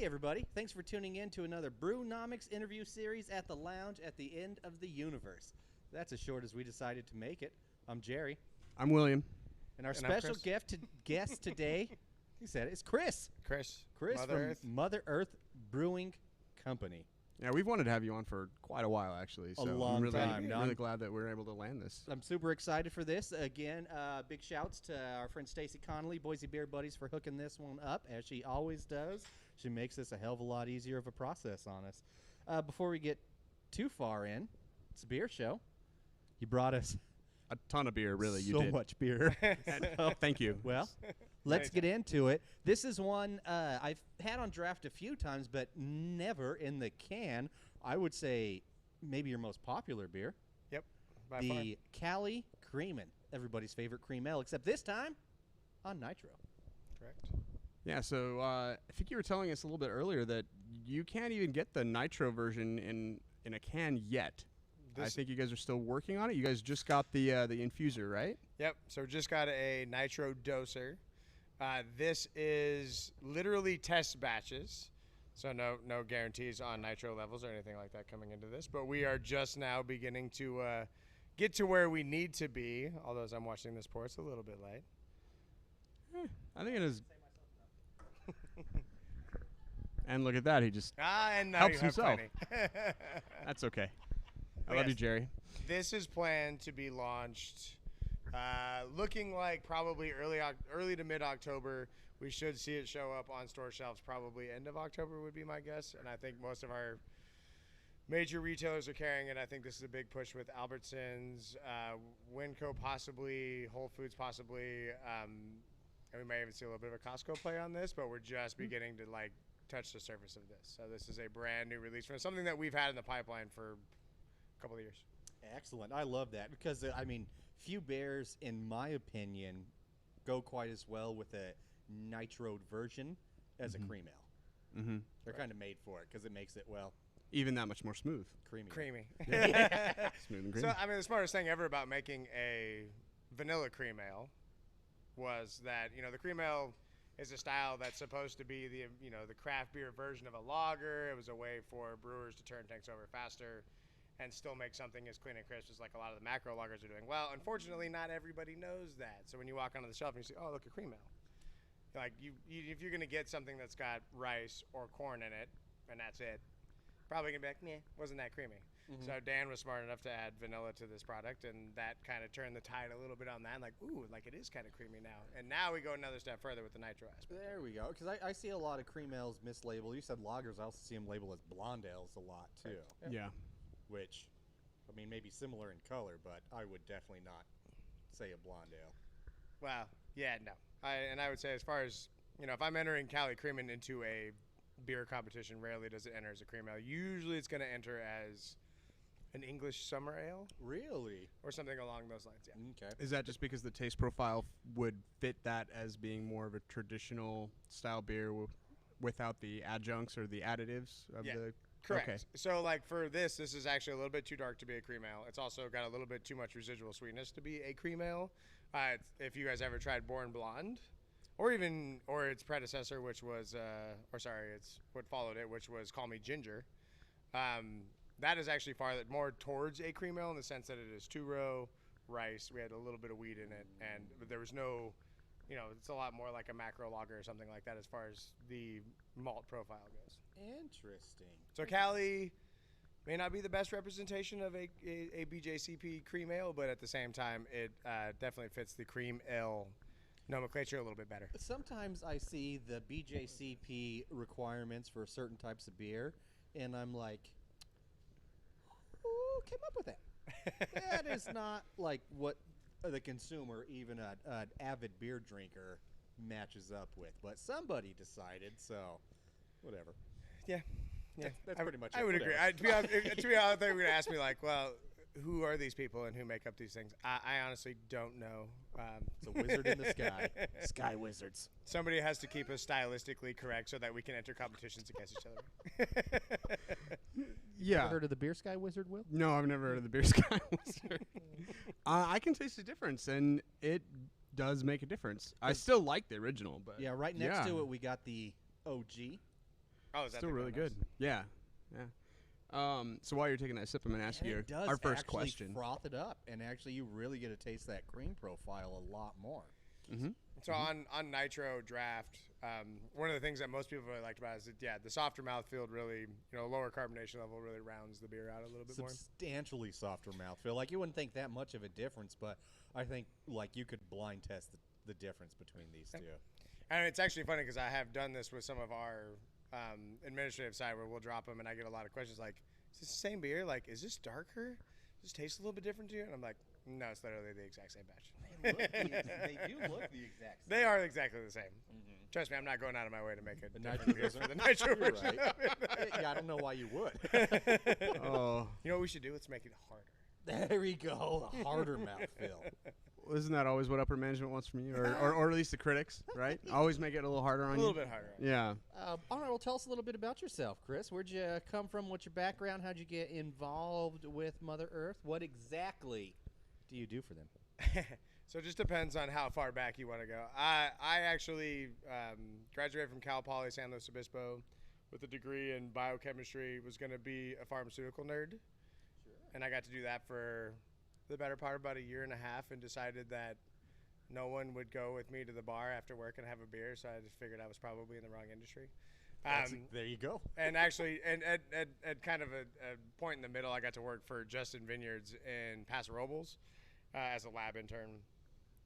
everybody. Thanks for tuning in to another Brewnomics interview series at the lounge at the end of the universe. That's as short as we decided to make it. I'm Jerry. I'm William. And our special guest today, he said it, is Chris. Chris from Mother Earth Brewing Company. Yeah, we've wanted to have you on for quite a while, actually. So a long time. I'm really glad that we're able to land this. I'm super excited for this. Again, big shouts to our friend Stacy Connolly, Boise Beer Buddies, for hooking this one up, as she always does. She makes this a hell of a lot easier of a process on us. Before we get too far in, it's a beer show. You brought us a ton of beer, really. So much beer. Thank you. Well, let's get into it. This is one I've had on draft a few times, but never in the can. I would say maybe your most popular beer. Yep, by the far. Cali Creamin', everybody's favorite cream ale, except this time on nitro. Correct. Yeah, so I think you were telling us a little bit earlier that you can't even get the nitro version in a can yet. I think you guys are still working on it. You guys just got the infuser, right? Yep. So just got a nitro doser. This is literally test batches, so no guarantees on nitro levels or anything like that coming into this. But we are just now beginning to get to where we need to be. Although as I'm watching this pour, it's a little bit light. I think it is. And look at that, he just and now helps you have himself. plenty. That's okay. I love you, Jerry. This is planned to be launched, looking like probably early to mid-October. We should see it show up on store shelves probably end of October would be my guess. And I think most of our major retailers are carrying it. I think this is a big push with Albertsons, Winco possibly, Whole Foods possibly. And we may even see a little bit of a Costco play on this, but we're just beginning to touch the surface of this. So this is a brand new release from something that we've had in the pipeline for couple of years. Excellent. I love that because, few beers, in my opinion, go quite as well with a nitroed version as a cream ale. Mm-hmm. They're kind of made for it because it makes it, even that much more smooth. Creamy. Yeah. Smooth and creamy. So, the smartest thing ever about making a vanilla cream ale was that, the cream ale is a style that's supposed to be the craft beer version of a lager. It was a way for brewers to turn tanks over faster and still make something as clean and crisp as a lot of the macro lagers are doing. Well, unfortunately, not everybody knows that. So when you walk onto the shelf and you see, oh, look, a cream ale. If you're going to get something that's got rice or corn in it, and that's it, probably going to be like, meh, wasn't that creamy. Mm-hmm. So Dan was smart enough to add vanilla to this product, and that kind of turned the tide a little bit on that. It is kind of creamy now. And now we go another step further with the nitro aspect. There we go. Because I see a lot of cream ales mislabeled. You said lagers. I also see them labeled as blonde ales a lot, too. Yeah. Which, maybe similar in color, but I would definitely not say a blonde ale. Well, yeah, no. I would say as far as, if I'm entering Cali Creamin' into a beer competition, rarely does it enter as a cream ale. Usually it's going to enter as an English summer ale. Really? Or something along those lines, yeah. Okay. Is that just because the taste profile would fit that as being more of a traditional style beer without the adjuncts or the additives of the... Correct. Okay. So, for this is actually a little bit too dark to be a cream ale. It's also got a little bit too much residual sweetness to be a cream ale. If you guys ever tried Born Blonde, or its predecessor, which was, it's what followed it, which was Call Me Ginger. That is actually far more towards a cream ale in the sense that it is 2-row rice. We had a little bit of wheat in it, but there was no, it's a lot more like a macro lager or something like that as far as the malt profile goes. Interesting. So Cali may not be the best representation of a BJCP cream ale, but at the same time, it definitely fits the cream ale nomenclature a little bit better. Sometimes I see the BJCP requirements for certain types of beer, and I'm like, who came up with that? That is not what the consumer, even an avid beer drinker, matches up with. But somebody decided, so whatever. Yeah. That's pretty much it. I would agree. To be honest, I thought you were going to ask me, who are these people and who make up these things? I honestly don't know. It's a wizard in the sky. Sky wizards. Somebody has to keep us stylistically correct so that we can enter competitions against each other. Yeah. Ever heard of the Beer Sky Wizard, Will? No, I've never heard of the Beer Sky Wizard. I can taste the difference, and it does make a difference. I still like the original, but yeah, right next to it we got the OG. Oh, is that Still the really Brewnomics? good. Yeah, yeah. So while you're taking that sip, I'm gonna ask And you it does our first actually question. froth it up, and actually you really get to taste that cream profile a lot more. Mm-hmm. So on Nitro Draft, one of the things that most people really liked about it is that, the softer mouthfeel really, lower carbonation level really rounds the beer out a little bit more. Substantially softer mouthfeel. Like you wouldn't think that much of a difference, but I think like you could blind test the difference between these two. And it's actually funny because I have done this with some of our administrative side where we'll drop them and I get a lot of questions like, is this the same beer? Like, is this darker? Does this taste a little bit different to you? And I'm like, no, it's literally the exact same batch. They do look the exact same. They are exactly the same. Mm-hmm. Trust me, I'm not going out of my way to make a The different nitro beer version. for the nitro You're version. right. Yeah, I don't know why you would. Oh, You know what we should do? Let's make it harder. There we go. The harder mouthfeel. isn't that always what upper management wants from you, or at least the critics, right? Always make it a little harder on A you. little bit harder. Yeah. All right, well, tell us a little bit about yourself, Chris. Where'd you come from? What's your background? How'd you get involved with Mother Earth? What exactly do you do for them? So it just depends on how far back you want to go. I actually graduated from Cal Poly San Luis Obispo with a degree in biochemistry. Was going to be a pharmaceutical nerd. Sure. And I got to do that for the better part of about a year and a half and decided that no one would go with me to the bar after work and have a beer, so I just figured I was probably in the wrong industry. There you go. And actually, and at kind of a point in the middle, I got to work for Justin Vineyards in Paso Robles as a lab intern.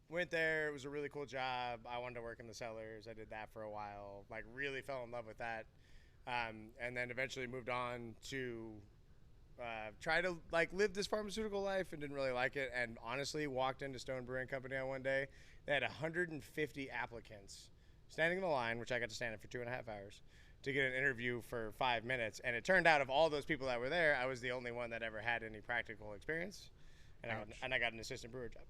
Went there. It was a really cool job. I wanted to work in the cellars. I did that for a while. Like, really fell in love with that. And then eventually moved on to try to, like, live this pharmaceutical life and didn't really like it. And honestly, walked into Stone Brewing Company on one day. They had 150 applicants standing in the line, which I got to stand in for 2.5 hours, to get an interview for 5 minutes. And it turned out of all those people that were there, I was the only one that ever had any practical experience. And I got an assistant brewer job.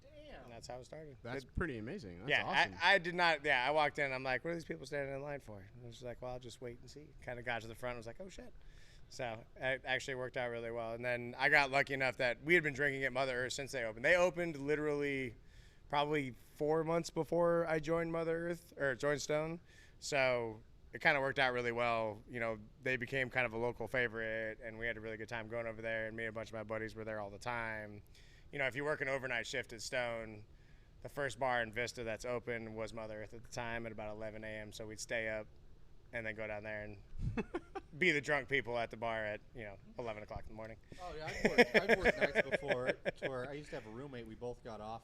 Damn. And that's how it started. That's pretty amazing. That's yeah, awesome. I did not. Yeah, I walked in. I'm like, what are these people standing in line for? And I was like, well, I'll just wait and see. Kind of got to the front. I was like, oh, shit. So it actually worked out really well. And then I got lucky enough that we had been drinking at Mother Earth since they opened. They opened literally probably 4 months before I joined Mother Earth or joined Stone. So it kind of worked out really well. They became kind of a local favorite, and we had a really good time going over there. And me and a bunch of my buddies were there all the time. If you work an overnight shift at Stone, the first bar in Vista that's open was Mother Earth at the time at about 11 a.m. So we'd stay up and then go down there and be the drunk people at the bar at 11 o'clock in the morning. Oh yeah, I've worked nights before to where I used to have a roommate. We both got off.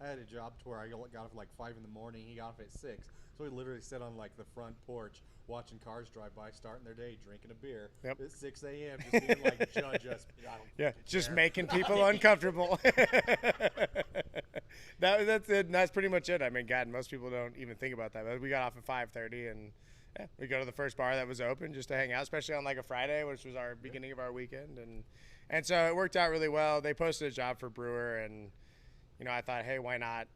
I had a job to where I got off at like 5 in the morning. He got off at 6. So we literally sit on like the front porch watching cars drive by, starting their day, drinking a beer. Yep. At 6 a.m. just being like, judge us. I don't Yeah, fucking just care. making people uncomfortable. That's it. That's pretty much it. I mean, God, most people don't even think about that. But we got off at 5:30, and we go to the first bar that was open just to hang out, especially on like a Friday, which was our beginning of our weekend, and so it worked out really well. They posted a job for brewer, and I thought, hey, why not?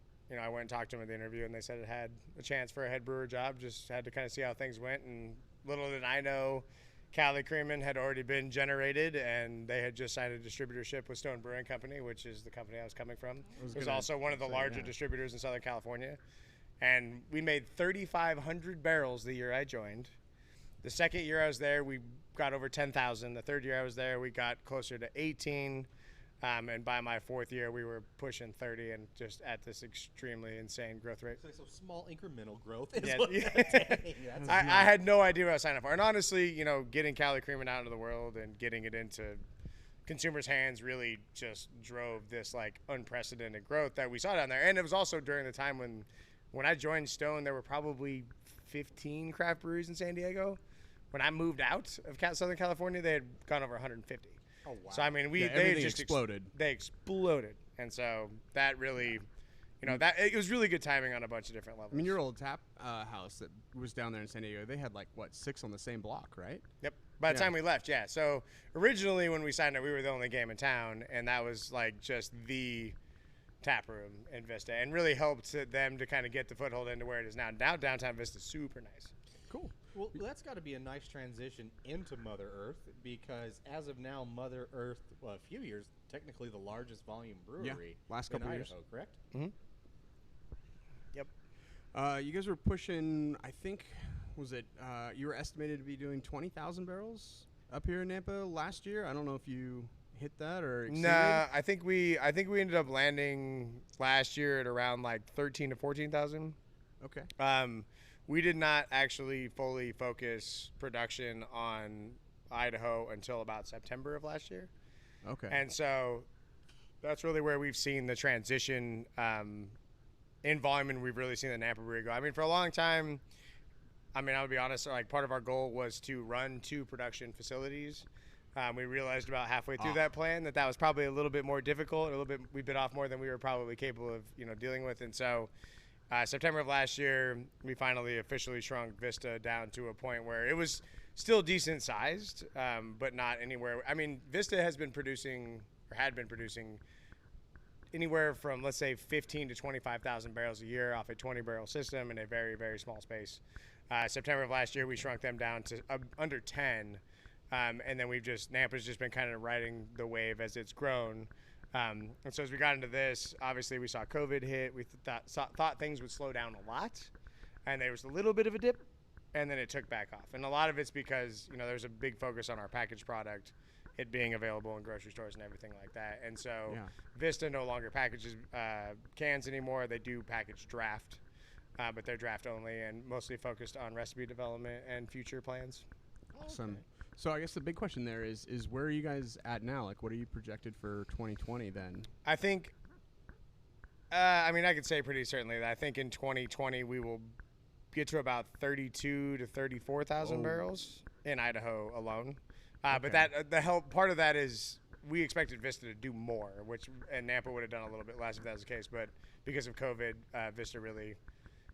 I went and talked to them at the interview, and they said it had a chance for a head brewer job. Just had to kind of see how things went, and little did I know, Cali Creamin had already been generated, and they had just signed a distributorship with Stone Brewing Company, which is the company I was coming from. It was also one of the larger distributors in Southern California. And we made 3,500 barrels the year I joined. The second year I was there, we got over 10,000. The third year I was there, we got closer to 18. And by my fourth year, we were pushing 30 and just at this extremely insane growth rate. So small incremental growth. Is Yeah, what yeah. that's I had no idea what I was signing up for. And honestly, getting Cali Creamin out into the world and getting it into consumers' hands really just drove this like unprecedented growth that we saw down there. And it was also during the time when I joined Stone, there were probably 15 craft breweries in San Diego. When I moved out of Southern California, they had gone over 150. Oh, wow. So I mean, everything they just exploded. They exploded, and so that really, that it was really good timing on a bunch of different levels. I mean, your old tap house that was down there in San Diego, they had like, 6 on the same block, right? Yep. By the time we left, yeah. So originally when we signed up, we were the only game in town, and that was like just the tap room in Vista, and really helped them to kind of get the foothold into where it is now. Now downtown Vista is super nice. Cool. Well, that's got to be a nice transition into Mother Earth, because as of now, Mother Earth, a few years, technically the largest volume brewery last in couple Idaho, years. correct? Mm-hmm. Yep. You guys were pushing, I think, was it? You were estimated to be doing 20,000 barrels up here in Nampa last year. I don't know if you hit that or exceeded. Nah, I think we ended up landing last year at around like 13 to 14,000. Okay. We did not actually fully focus production on Idaho until about September of last year. Okay. And so that's really where we've seen the transition in volume, and we've really seen the Nampa Brewery go. I mean, for a long time, I mean, I'll be honest, like part of our goal was to run 2 production facilities. We realized about halfway through that plan that was probably a little bit more difficult, we bit off more than we were probably capable of, dealing with. And so September of last year, we finally officially shrunk Vista down to a point where it was still decent sized, but not anywhere. I mean, Vista had been producing anywhere from, let's say, 15 to 25,000 barrels a year off a 20-barrel system in a very, very small space. September of last year, we shrunk them down to under 10. And then Nampa's just been kind of riding the wave as it's grown. And so as we got into this, obviously we saw COVID hit. We thought things would slow down a lot. And there was a little bit of a dip, and then it took back off. And a lot of it's because, there's a big focus on our packaged product, it being available in grocery stores and everything like that. And so Vista no longer packages cans anymore. They do package draft, but they're draft only and mostly focused on recipe development and future plans. Awesome. Okay. So I guess the big question there is where are you guys at now? Like, what are you projected for 2020 then? I think, I could say pretty certainly that I think in 2020 we will get to about 32 to 34,000 barrels in Idaho alone. But part of that is we expected Vista to do more, and Nampa would have done a little bit less if that was the case. But because of COVID, Vista really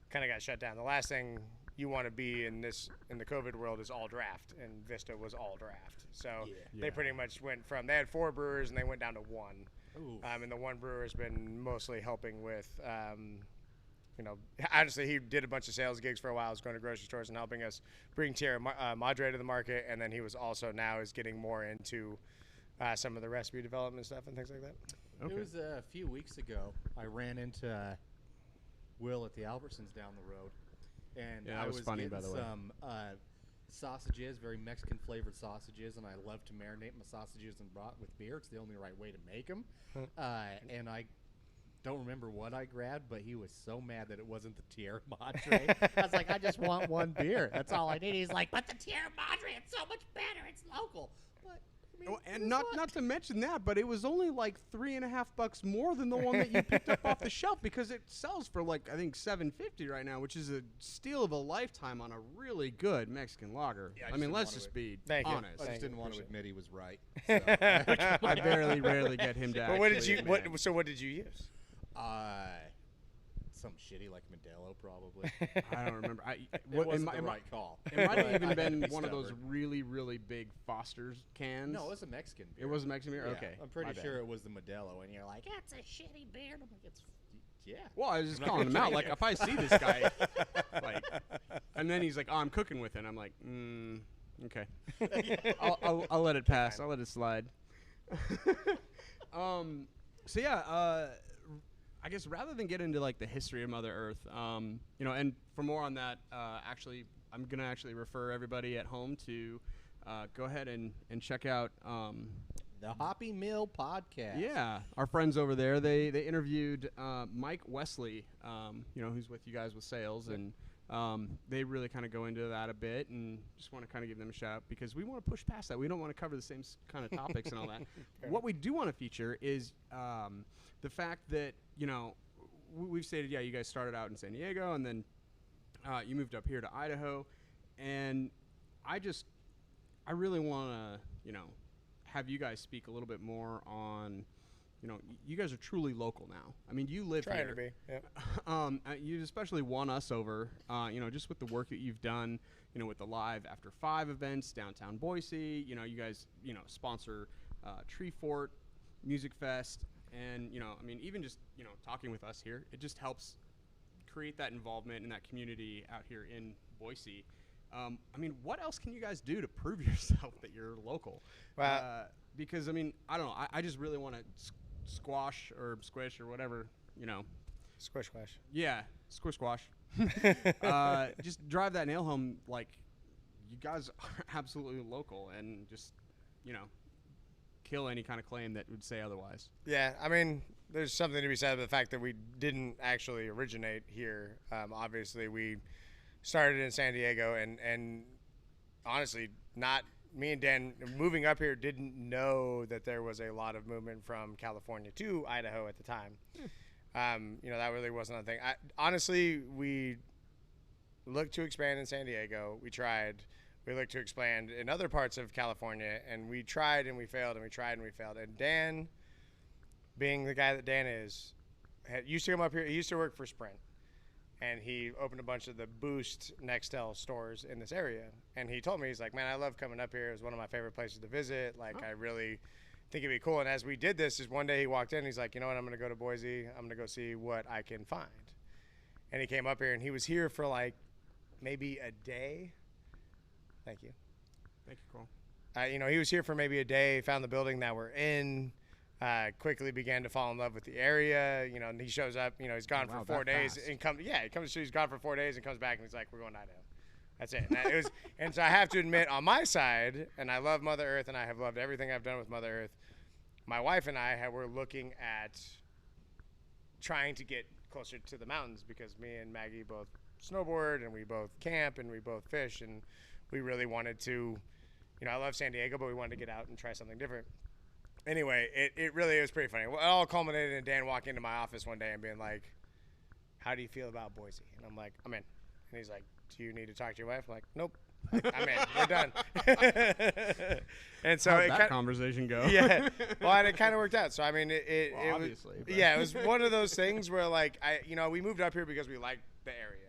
kind of got shut down. The last thing you want to be in the COVID world is all draft, and Vista was all draft. So they pretty much they had 4 brewers and they went down to 1. And the 1 brewer has been mostly helping with, honestly, he did a bunch of sales gigs for a while. He was going to grocery stores and helping us bring Tierra Madre to the market. And then he was also now is getting more into some of the recipe development stuff and things like that. Okay. It was a few weeks ago. I ran into Will at the Albertsons down the road. And I was funny, getting by the way. some sausages, very Mexican flavored sausages, and I love to marinate my sausages in broth with beer. It's the only right way to make them. And I don't remember what I grabbed, but he was so mad that it wasn't the Tierra Madre. I was like, I just want 1 beer. That's all I need. He's like, but the Tierra Madre, it's so much better. It's local. But and not to mention that, but it was only like $3.50 more than the one that you picked up off the shelf, because it sells for like I think $7.50 right now, which is a steal of a lifetime on a really good Mexican lager. Yeah, I mean, let's just be honest. I just didn't want to admit he was right. I rarely get him to. But what did you use? Some shitty like Modelo, probably. I don't remember. It wasn't the right call. It might have even been one of those really, really big Foster's cans. No, it was a Mexican beer. It was a Mexican beer? Yeah, Okay. I'm pretty sure it was the Modelo, and you're like, that's a shitty beer. And I'm like, yeah. Well, I was just calling him out. Like, if I see this guy, and then he's like, oh, I'm cooking with it. I'm like, okay. I'll let it pass. I'll let it slide. I guess rather than get into like the history of Mother Earth, and for more on that, I'm gonna actually refer everybody at home to go ahead and check out the Hoppy Mill podcast. Yeah, our friends over there, they interviewed Mike Wesley, who's with you guys with sales, and they really kind of go into that a bit, and just want to kind of give them a shout out because we want to push past that. We don't want to cover the same kind of topics and all that. What we do want to feature is the fact that, we've stated, you guys started out in San Diego, and then you moved up here to Idaho, and I really want to, have you guys speak a little bit more on, you guys are truly local now. I mean, you live Trying here. to be, yeah. You especially won us over, just with the work that you've done, with the Live After 5 events, downtown Boise. You guys, sponsor Tree Fort Music Fest. And, even just, talking with us here, it just helps create that involvement in that community out here in Boise. What else can you guys do to prove yourself that you're local? Because, I don't know. I just really want to squish or whatever, Squish squash. Yeah, squish squash. Just drive that nail home. Like, you guys are absolutely local, and just, kill any kind of claim that would say otherwise. Yeah, I mean, there's something to be said about the fact that we didn't actually originate here. Obviously, we started in San Diego, and honestly, not me and Dan moving up here didn't know that there was a lot of movement from California to Idaho at the time. That really wasn't a thing. Honestly, we looked to expand in San Diego. We tried. We looked to expand in other parts of California, and we tried and we failed, and we tried and we failed. And Dan, being the guy that Dan is, used to come up here. He used to work for Sprint, and he opened a bunch of the Boost Nextel stores in this area. And he told me, he's like, man, I love coming up here. It was one of my favorite places to visit. Like, I really think it'd be cool. And as we did this, is one day he walked in, he's like, you know what, I'm going to go to Boise. I'm going to go see what I can find. And he came up here, and he was here for like maybe a day. Thank you. Thank you, Cole. He was here for maybe a day, found the building that we're in, quickly began to fall in love with the area. And he shows up, he's gone for 4 days. Fast. He's gone for 4 days and comes back, and he's like, we're going to Idaho. That's it. And so I have to admit, on my side, and I love Mother Earth, and I have loved everything I've done with Mother Earth, my wife and I were looking at trying to get closer to the mountains, because me and Maggie both snowboard, and we both camp, and we both fish, and we really wanted to, I love San Diego, but we wanted to get out and try something different. Anyway, it really was pretty funny. Well, it all culminated in Dan walking into my office one day and being like, how do you feel about Boise? And I'm like, I'm in. And he's like, do you need to talk to your wife? I'm like, nope. I'm in. We're done. And so How'd that conversation go? Yeah. Well, and it kind of worked out. So I mean, it obviously. Was, yeah, it was one of those things where like we moved up here because we liked the area.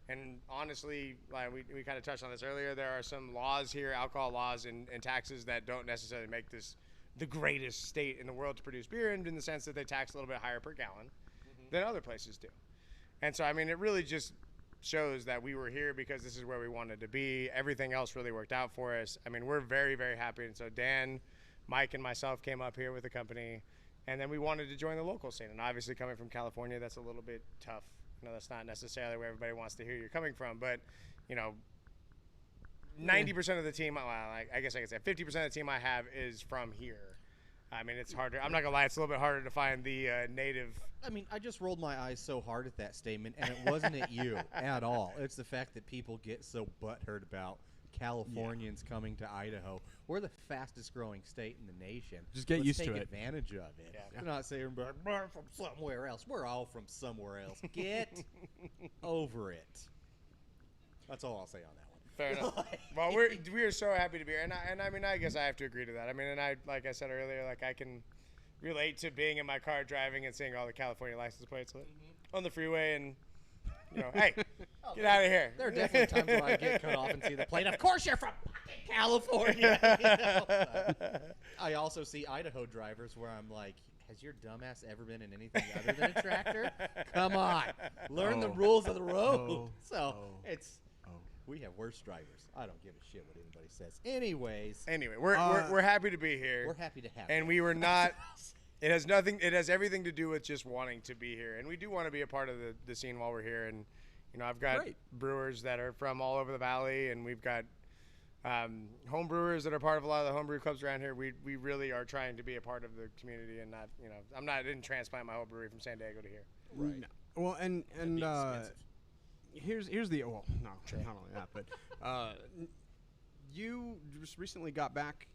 And honestly, like we kind of touched on this earlier, there are some laws here, alcohol laws and taxes, that don't necessarily make this the greatest state in the world to produce beer in the sense that they tax a little bit higher per gallon than other places do. And so, I mean, it really just shows that we were here because this is where we wanted to be. Everything else really worked out for us. I mean, we're very, very happy. And so Dan, Mike, and myself came up here with the company, and then we wanted to join the local scene. And obviously coming from California, that's a little bit tough. That's not necessarily where everybody wants to hear you're coming from, but 90% of the team, well, I guess I could say 50% of the team I have is from here. I mean, it's harder. I'm not gonna lie, it's a little bit harder to find the native. I mean, I just rolled my eyes so hard at that statement, and it wasn't at you at all. It's the fact that people get so butthurt about Californians coming to Idaho. We're the fastest growing state in the nation. Just get used to it. Take advantage of it. Yeah. We're not saying we're from somewhere else. We're all from somewhere else. Get over it. That's all I'll say on that one. Fair enough. Well, we are so happy to be here, and I mean, I guess I have to agree to that. I mean, and like I said earlier, like I can relate to being in my car driving and seeing all the California license plates on the freeway, and hey, get out of here. There are definitely times where I get cut off and see the plate. Of course, you're from California. I also see Idaho drivers where I'm like, has your dumbass ever been in anything other than a tractor? Come on, learn the rules of the road. We have worse drivers. I don't give a shit what anybody says. Anyway, we're happy to be here. We're happy to have you. And we were not. It has nothing. It has everything to do with just wanting to be here, and we do want to be a part of the scene while we're here. And I've got brewers that are from all over the valley, and we've got home brewers that are part of a lot of the homebrew clubs around here. We really are trying to be a part of the community, and not I didn't transplant my whole brewery from San Diego to here. Right. No. Well, and here's the not only that, but you just recently got back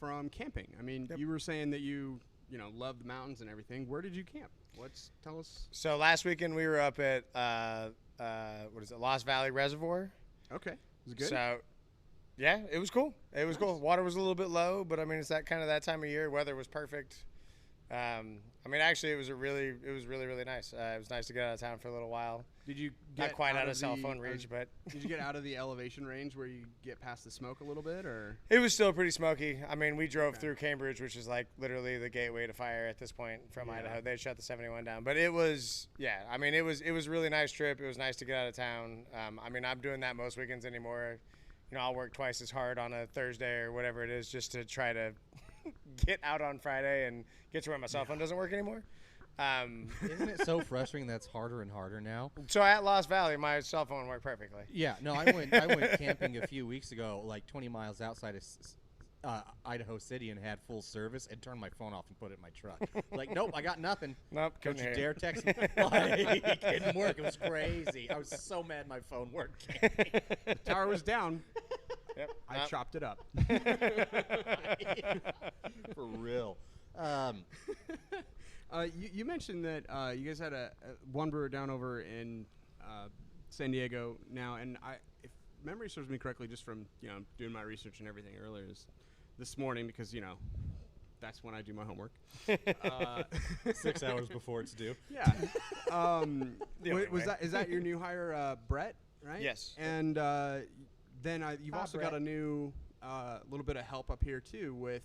from camping. I mean, you were saying that you love the mountains and everything. Where did you camp? Tell us. So last weekend we were up at Lost Valley Reservoir. Okay, was it good? So yeah, it was cool. It was cool. Water was a little bit low, but I mean, it's that time of year. Weather was perfect. I mean, actually, it was really, really nice. It was nice to get out of town for a little while. Did you not quite out of cell phone reach, but did you get out of the elevation range where you get past the smoke a little bit, or? It was still pretty smoky. I mean, we drove through Cambridge, which is like literally the gateway to fire at this point from Idaho. They shut the 71 down, but it was I mean, it was a really nice trip. It was nice to get out of town. I mean, I'm doing that most weekends anymore. I'll work twice as hard on a Thursday or whatever it is just to try to get out on Friday and get to where my cell phone doesn't work anymore. Isn't it so frustrating that's harder and harder now? So at Lost Valley, my cell phone worked perfectly. Yeah, no, I went camping a few weeks ago, like 20 miles outside of Idaho City, and had full service, and turned my phone off and put it in my truck. Like, nope, I got nothing. Nope, Don't couldn't you hear dare text me. Like, it didn't work. It was crazy. I was so mad my phone worked. The tower was down. Yep. I chopped it up. For real. You mentioned that you guys had one brewer down over in San Diego now, and if memory serves me correctly, just from doing my research and everything earlier this morning, because that's when I do my homework. 6 hours before it's due. Yeah. Is that your new hire, Brett? Right. Yes. And then you've Hi, also Brett. got a new little bit of help up here too with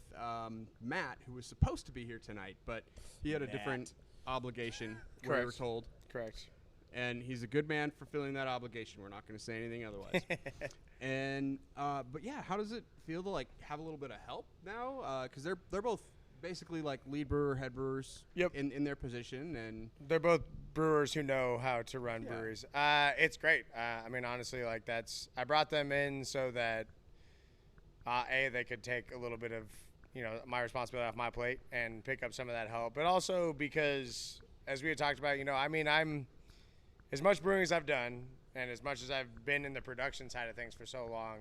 Matt, who was supposed to be here tonight, but he had a different obligation. We were Correct. told, Correct. and he's a good man for filling that obligation. We're not going to say anything otherwise. And but yeah, how does it feel to have a little bit of help now? Because they're both basically like lead brewer, head brewers. Yep. In their position, and They're both brewers who know how to run Yeah. breweries. It's great. I mean, honestly, I brought them in so that they could take a little bit of my responsibility off my plate and pick up some of that help, but also because, as we had talked about, I mean, I'm as much brewing as I've done, and as much as I've been in the production side of things for so long.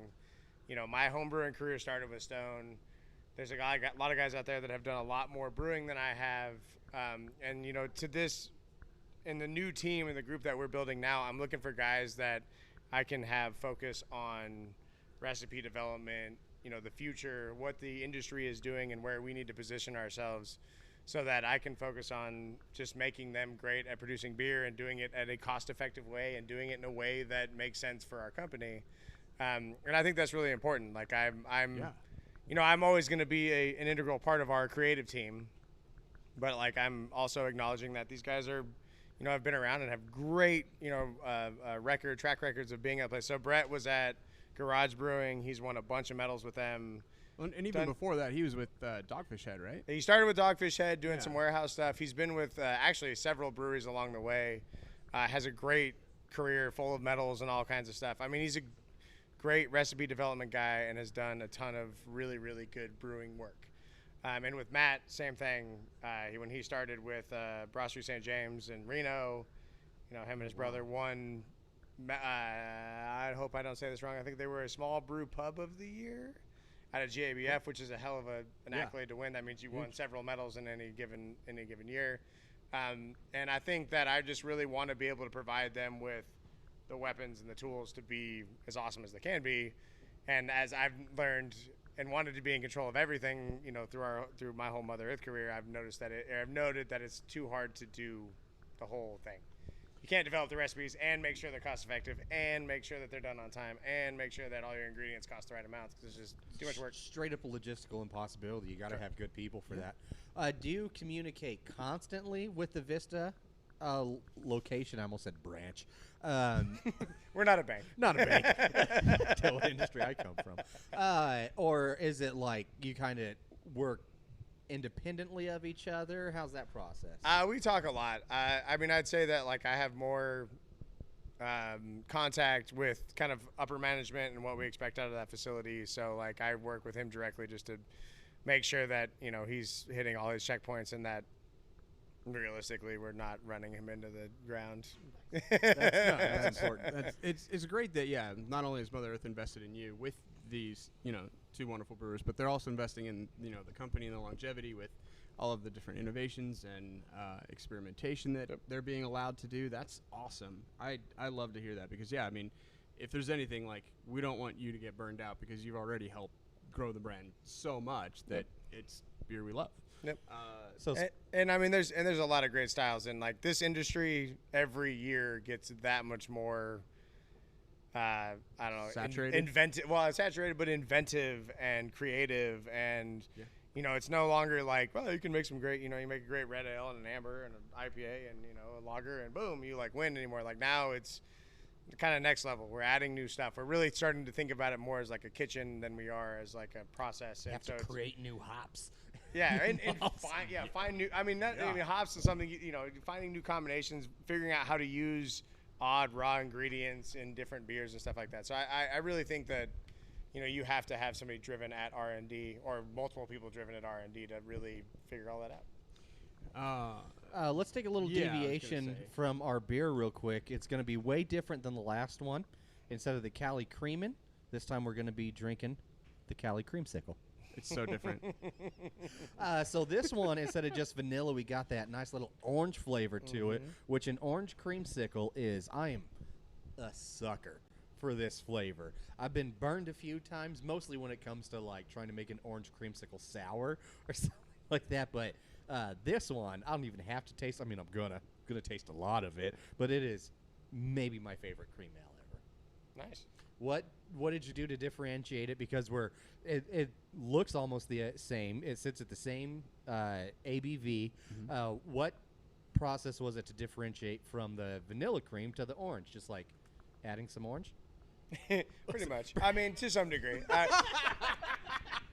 My home brewing career started with Stone. There's a lot of guys out there that have done a lot more brewing than I have, and to this, in the new team and the group that we're building now, I'm looking for guys that I can have focus on recipe development, the future, what the industry is doing, and where we need to position ourselves, so that I can focus on just making them great at producing beer and doing it at a cost-effective way and doing it in a way that makes sense for our company. And I think that's really important. Like I'm always going to be an integral part of our creative team, but I'm also acknowledging that these guys are, have been around and have great, track records of being at a place. So Brett was at Garage Brewing. He's won a bunch of medals with them. and even before that, he was with Dogfish Head, right? He started with Dogfish Head doing some warehouse stuff. He's been with actually several breweries along the way. Has a great career full of medals and all kinds of stuff. I mean, he's a great recipe development guy and has done a ton of really, really good brewing work. And with Matt, same thing. When he started with Brasserie St. James in Reno, him and his brother won. I hope I don't say this wrong. I think they were a small brew pub of the year out of GABF, which is a hell of an accolade to win. That means you won several medals in any given year. And I think that I just really want to be able to provide them with the weapons and the tools to be as awesome as they can be. And as I've learned and wanted to be in control of everything, through my whole Mother Earth career, I've noted that it's too hard to do the whole thing. You can't develop the recipes and make sure they're cost effective and make sure that they're done on time and make sure that all your ingredients cost the right amounts, because it's just too much work. Straight up a logistical impossibility. You got to have good people for that. Do you communicate constantly with the Vista location? I almost said branch. We're not a bank. Not a bank. Tell what industry I come from. Or is it like you kind of work independently of each other? How's that process? We talk a lot. I mean, I'd say that I have more contact with kind of upper management and what we expect out of that facility. So I work with him directly just to make sure that he's hitting all his checkpoints and that realistically we're not running him into the ground. That's important. It's great that not only is Mother Earth invested in you with these two wonderful brewers, but they're also investing in the company and the longevity with all of the different innovations and experimentation that they're being allowed to do. That's awesome. I love to hear that, because I mean, if there's anything, we don't want you to get burned out, because you've already helped grow the brand so much that it's beer we love. Yep. And I mean, there's a lot of great styles, and this industry every year gets that much more. I don't know. Saturated. Inventive. Well, it's saturated, but inventive and creative, and it's no longer you can make some great. You make a great red ale and an amber and an IPA and a lager, and boom, you win anymore. Now it's kind of next level. We're adding new stuff. We're really starting to think about it more as a kitchen than we are as a process. You and have to create new hops. Yeah, and find new. I mean, hops is something finding new combinations, figuring out how to use odd raw ingredients in different beers and stuff like that. So I really think that you have to have somebody driven at R&D or multiple people driven at R&D to really figure all that out. Let's take a little deviation from our beer real quick. It's going to be way different than the last one. Instead of the Cali Creamin', this time we're going to be drinking the Cali Creamsicle. It's so different. So this one, instead of just vanilla, we got that nice little orange flavor to it, which an orange creamsicle is. I am a sucker for this flavor. I've been burned a few times, mostly when it comes to like trying to make an orange creamsicle sour or something like that. But this one, I don't even have to taste. I mean, I'm gonna taste a lot of it, but it is maybe my favorite cream ale ever. Nice. What did you do to differentiate it? Because it looks almost the same. It sits at the same ABV. What process was it to differentiate from the vanilla cream to the orange? Just like adding some orange? Pretty much. I mean, to some degree.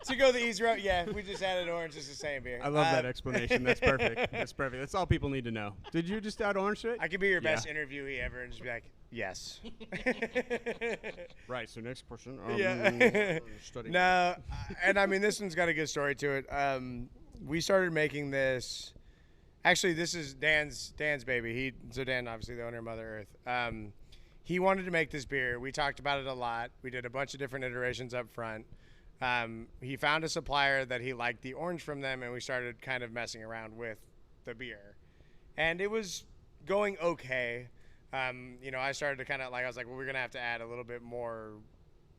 To go the easy route, yeah, we just added orange. It's the same beer. I love that explanation. That's perfect. That's perfect. That's all people need to know. Did you just add orange to it? I could be your best interviewee ever and just be like, yes. Right. So next question. Yeah. No, and I mean, this one's got a good story to it. We started making this. Actually, this is Dan's baby. So Dan, obviously the owner of Mother Earth. He wanted to make this beer. We talked about it a lot. We did a bunch of different iterations up front. He found a supplier that he liked the orange from them, and we started kind of messing around with the beer. And it was going okay. I started to kind of I was like, well, we're going to have to add a little bit more.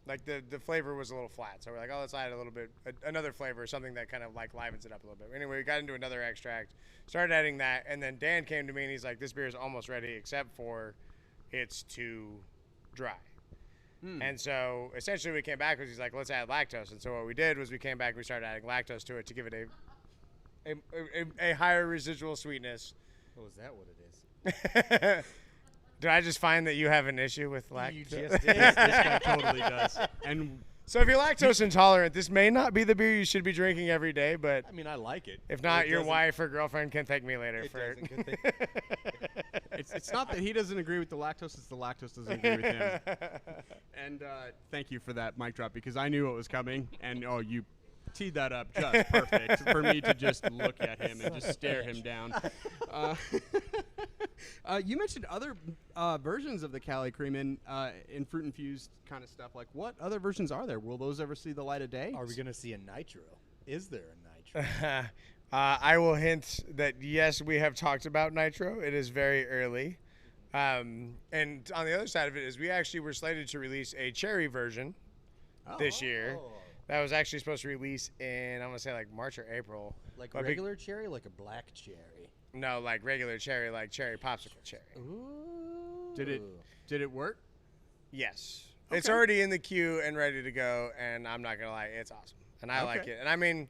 Like the flavor was a little flat. So we're like, oh, let's add a little bit, another flavor, something that kind of like livens it up a little bit. Anyway, we got into another extract, started adding that. And then Dan came to me and he's like, this beer is almost ready except for it's too dry. And so essentially we came back because he's like, let's add lactose. And so what we did was we came back and we started adding lactose to it to give it a higher residual sweetness. Oh, is that what it is? Did I just find that you have an issue with lactose? You just did. This guy totally does. And so if you're lactose intolerant, this may not be the beer you should be drinking every day, but I mean, I like it. If not, your wife or girlfriend can thank me later for it. It's not that he doesn't agree with the lactose, it's the lactose doesn't agree with him. And thank you for that mic drop because I knew it was coming, and you teed that up just perfect for me to just look at him and just stare him down. You mentioned other versions of the Cali Creamin' in fruit infused kind of stuff. Like, what other versions are there? Will those ever see the light of day? Are we going to see a nitro? Is there a nitro? I will hint that yes, we have talked about nitro. It is very early. And on the other side of it is we actually were slated to release a cherry version this year. That was actually supposed to release in, I'm going to say like March or April. Like regular cherry, like a black cherry? No, like regular cherry, like cherry popsicle cherry. Ooh. Did it work? Yes. Okay. It's already in the queue and ready to go, and I'm not going to lie, it's awesome. And I like it. And I mean,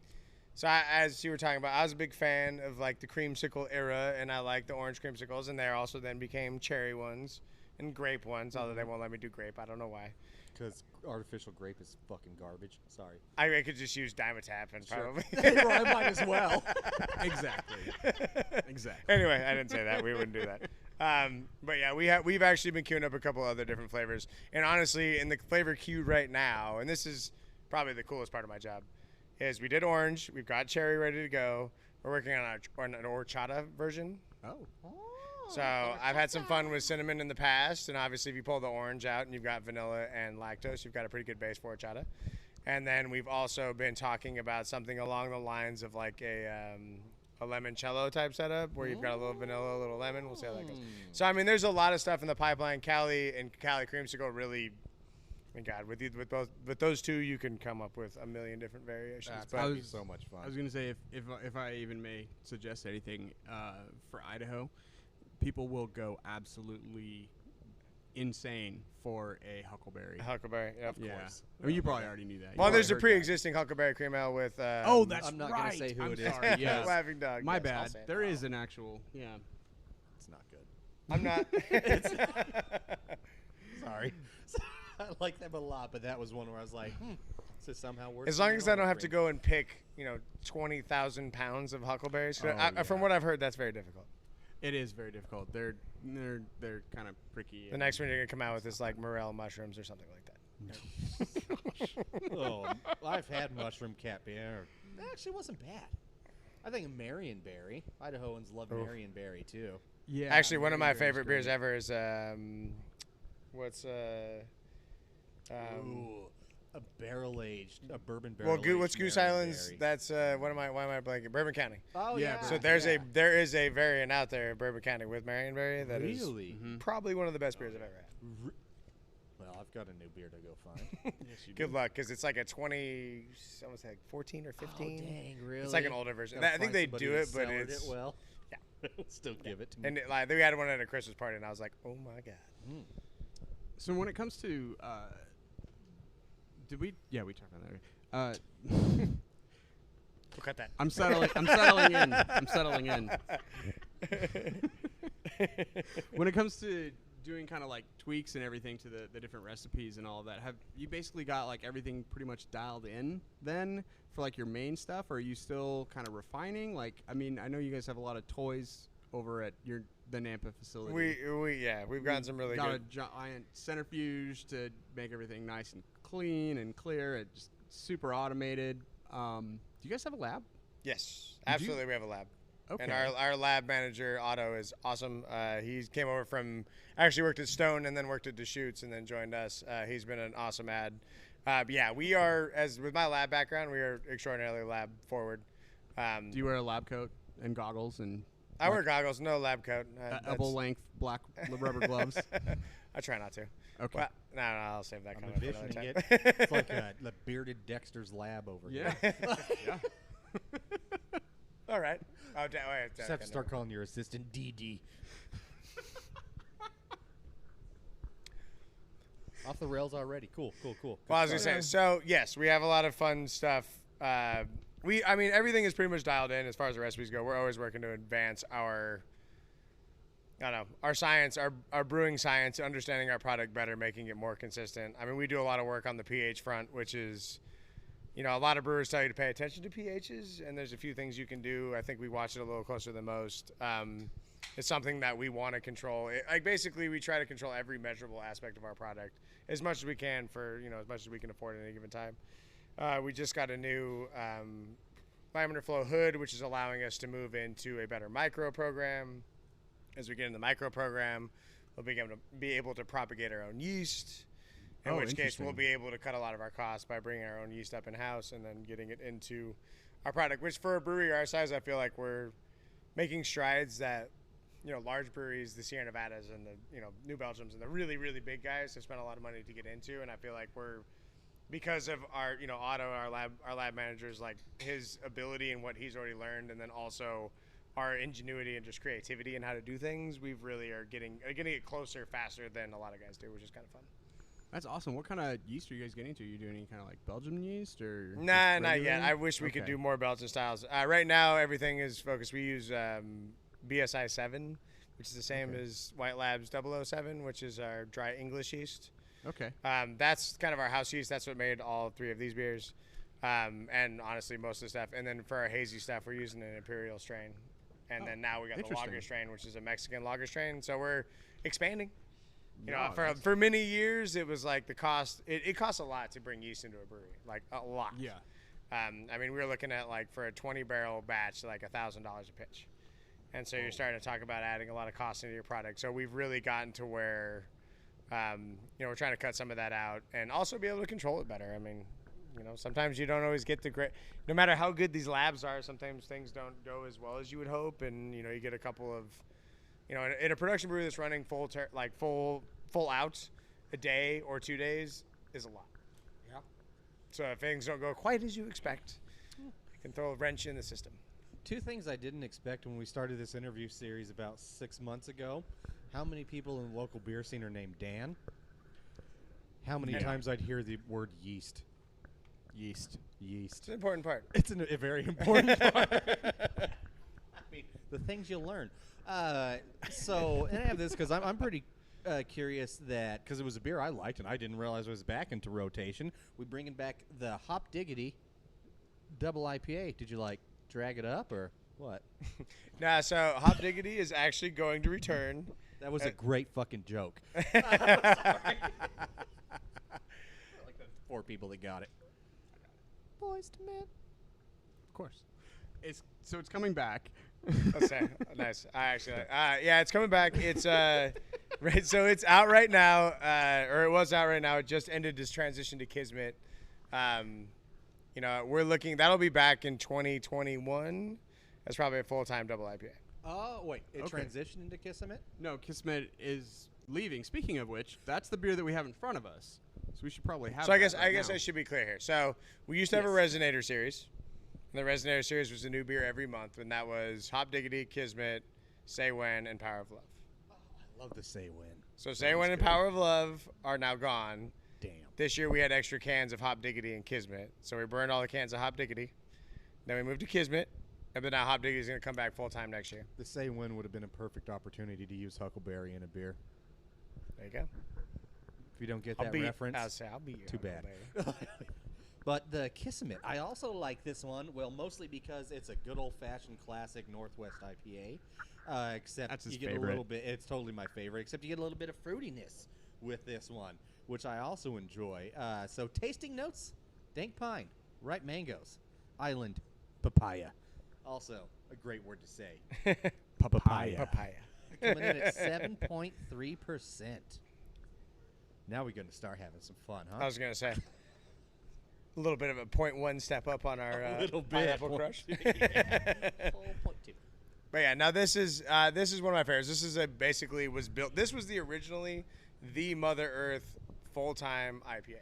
as you were talking about, I was a big fan of like the creamsicle era, and I like the orange creamsicles, and they also then became cherry ones and grape ones, although they won't let me do grape. I don't know why. Because artificial grape is fucking garbage. Sorry. I could just use Dimetap and probably. Well, I might as well. Exactly. Anyway, I didn't say that. We wouldn't do that. But yeah, we've actually been queuing up a couple other different flavors. And honestly, in the flavor queue right now, and this is probably the coolest part of my job, is we did orange. We've got cherry ready to go. We're working on an horchata version. Oh. So I've had some fun with cinnamon in the past, and obviously if you pull the orange out and you've got vanilla and lactose, you've got a pretty good base for horchata. And then we've also been talking about something along the lines of like a limoncello type setup where you've got a little vanilla, a little lemon. We'll see how that goes. So I mean, there's a lot of stuff in the pipeline. Cali Creamsicle really. And God, with those two, you can come up with a million different variations. That would be so much fun. I was gonna say if I even may suggest anything for Idaho, people will go absolutely insane for a huckleberry. Huckleberry, yep. Yeah. I mean, you probably already knew that. Well, there's a pre-existing huckleberry cream ale with. That's I'm not right. gonna say who it is. Sorry, yes. Laughing Dog. My yes, bad. There is an actual. Yeah. It's not good. I'm not. Sorry. I like them a lot, but that was one where I was like, is somehow worse. As long as I don't have to go and pick, 20,000 pounds of huckleberries. From what I've heard, that's very difficult. It is very difficult. They're kind of pricky. The next one you're gonna come out with is like morel mushrooms or something like that. Oh, I've had mushroom cat beer. It actually wasn't bad. I think Marionberry. Idahoans love Marionberry too. Yeah. Actually, one of my Marionberry's favorite beers great. ever is A barrel aged, a bourbon barrel. well, what's Goose Island's? That's why am I blanking? Bourbon County. Oh Yeah, yeah. So there is a variant out there, Bourbon County with Marionberry that is Really? probably one of the best beers I've ever had. Well, I've got a new beer to go find. Good luck, because it's like a 20, almost like 14 or 15. Oh, dang, really? It's like an older version. Gotta I think find they somebody do that it, but cellared it's it well. Yeah. Still give it to me. and we had one at a Christmas party, and I was like, oh my god. So when it comes to, did we? Yeah, we talked about that. We'll cut that. I'm settling in. I'm settling in. When it comes to doing kind of like tweaks and everything to the different recipes and all of that, have you basically got like everything pretty much dialed in then for like your main stuff, or are you still kind of refining? Like, I mean, I know you guys have a lot of toys over at the Nampa facility. We've gotten some really got good. a giant centrifuge to make everything nice and clean and clear. It just super automated. Do you guys have a lab? Yes, You do? absolutely. We have a lab. Okay. And our lab manager, Otto, is awesome. He came over actually worked at Stone and then worked at Deschutes and then joined us. He's been an awesome add. Yeah, we are, with my lab background, we are extraordinarily lab forward. Do you wear a lab coat and goggles and I wear goggles, no lab coat. elbow length black rubber gloves? I try not to. Okay. Well, no, I'll save that I'm comment for another envisioning time. it. It's like the bearded Dexter's lab over Yeah. here. Yeah. All right. Oh, wait, Just have to start calling your assistant DD. Off the rails already. Cool. Well, I was gonna say, so yes, we have a lot of fun stuff. Everything is pretty much dialed in as far as the recipes go. We're always working to advance our science, our brewing science, understanding our product better, making it more consistent. I mean, we do a lot of work on the pH front, which is, a lot of brewers tell you to pay attention to pHs, and there's a few things you can do. I think we watch it a little closer than most. It's something that we want to control. Basically, we try to control every measurable aspect of our product as much as we can for, as much as we can afford at any given time. We just got a new laminar flow hood, which is allowing us to move into a better micro program. As we get in the micro program, we'll be able to propagate our own yeast. In which case, we'll be able to cut a lot of our costs by bringing our own yeast up in-house and then getting it into our product, which for a brewery our size, I feel like we're making strides that, large breweries, the Sierra Nevadas and the, New Belgiums and the really, really big guys have spent a lot of money to get into. And I feel like because of our, Otto, our lab managers, like his ability and what he's already learned, and then also our ingenuity and just creativity and how to do things, we've really are getting it closer faster than a lot of guys do, which is kind of fun. That's awesome. What kind of yeast are you guys getting to? Are you doing any kind of like Belgian yeast or? Nah, not yet. I wish we could do more Belgian styles. Right now, everything is focused. We use BSI 7, which is the same as White Labs 007, which is our dry English yeast. Okay. That's kind of our house yeast. That's what made all three of these beers. And honestly, most of the stuff. And then for our hazy stuff, we're using an Imperial strain. And then now we got the lager strain, which is a Mexican lager strain. So we're expanding. For many years, it was like the cost. It costs a lot to bring yeast into a brewery, like a lot. Yeah. We were looking at like for a 20-barrel batch, like $1,000 a pitch. And so you're starting to talk about adding a lot of cost into your product. So we've really gotten to where, we're trying to cut some of that out and also be able to control it better. I mean, sometimes you don't always get the great. No matter how good these labs are, sometimes things don't go as well as you would hope, and you get a couple of. In a production brewery that's running full out a day or 2 days is a lot. Yeah. So if things don't go quite as you expect, it can throw a wrench in the system. Two things I didn't expect when we started this interview series about 6 months ago. How many people in the local beer scene are named Dan? How many times I'd hear the word yeast? Yeast. It's an important part. It's a very important part. I mean, the things you learn. And I have this because I'm pretty curious that because it was a beer I liked and I didn't realize it was back into rotation. We bringing back the Hop Diggity Double IPA. Did you drag it up or what? Nah, so Hop Diggity is actually going to return. That was a great fucking joke. Sorry. Like the 4 people that got it. Boys to men. Of course. It's coming back. Let's say nice. I actually, yeah, it's coming back. It's right. So it's out right now, or it was out right now. It just ended this transition to Kismet. We're looking. That'll be back in 2021. That's probably a full-time double IPA. Oh wait, it Okay. transitioned into Kismet? No, Kismet is leaving. Speaking of which, that's the beer that we have in front of us. So we should probably have. So I that guess right now. I should be clear here. So we used to have a Resonator series. And the Resonator series was a new beer every month, and that was Hop Diggity, Kismet, Say When, and Power of Love. Oh, I love the Say When. So Say When and Power of Love are now gone. Damn. This year we had extra cans of Hop Diggity and Kismet, so we burned all the cans of Hop Diggity. Then we moved to Kismet, and then now Hop Diggity is going to come back full time next year. The Say When would have been a perfect opportunity to use Huckleberry in a beer. There you go. If you don't get I'll that be. reference, I'll be. too bad. But the Kismet, I also like this one. Well, mostly because it's a good old-fashioned classic Northwest IPA. Except That's his you get favorite. a little bit. It's totally my favorite. Except you get a little bit of fruitiness with this one, which I also enjoy. So tasting notes: dank pine, ripe mangoes, island papaya. Also a great word to say. Papaya. Papaya. Coming in at 7.3%. Now we're going to start having some fun, huh? I was going to say. A little bit of a 0.1 step up on our little bit. Pineapple Crush. Point 2. But yeah, now this is one of my favorites. This is basically was built. This was originally the Mother Earth full-time IPA.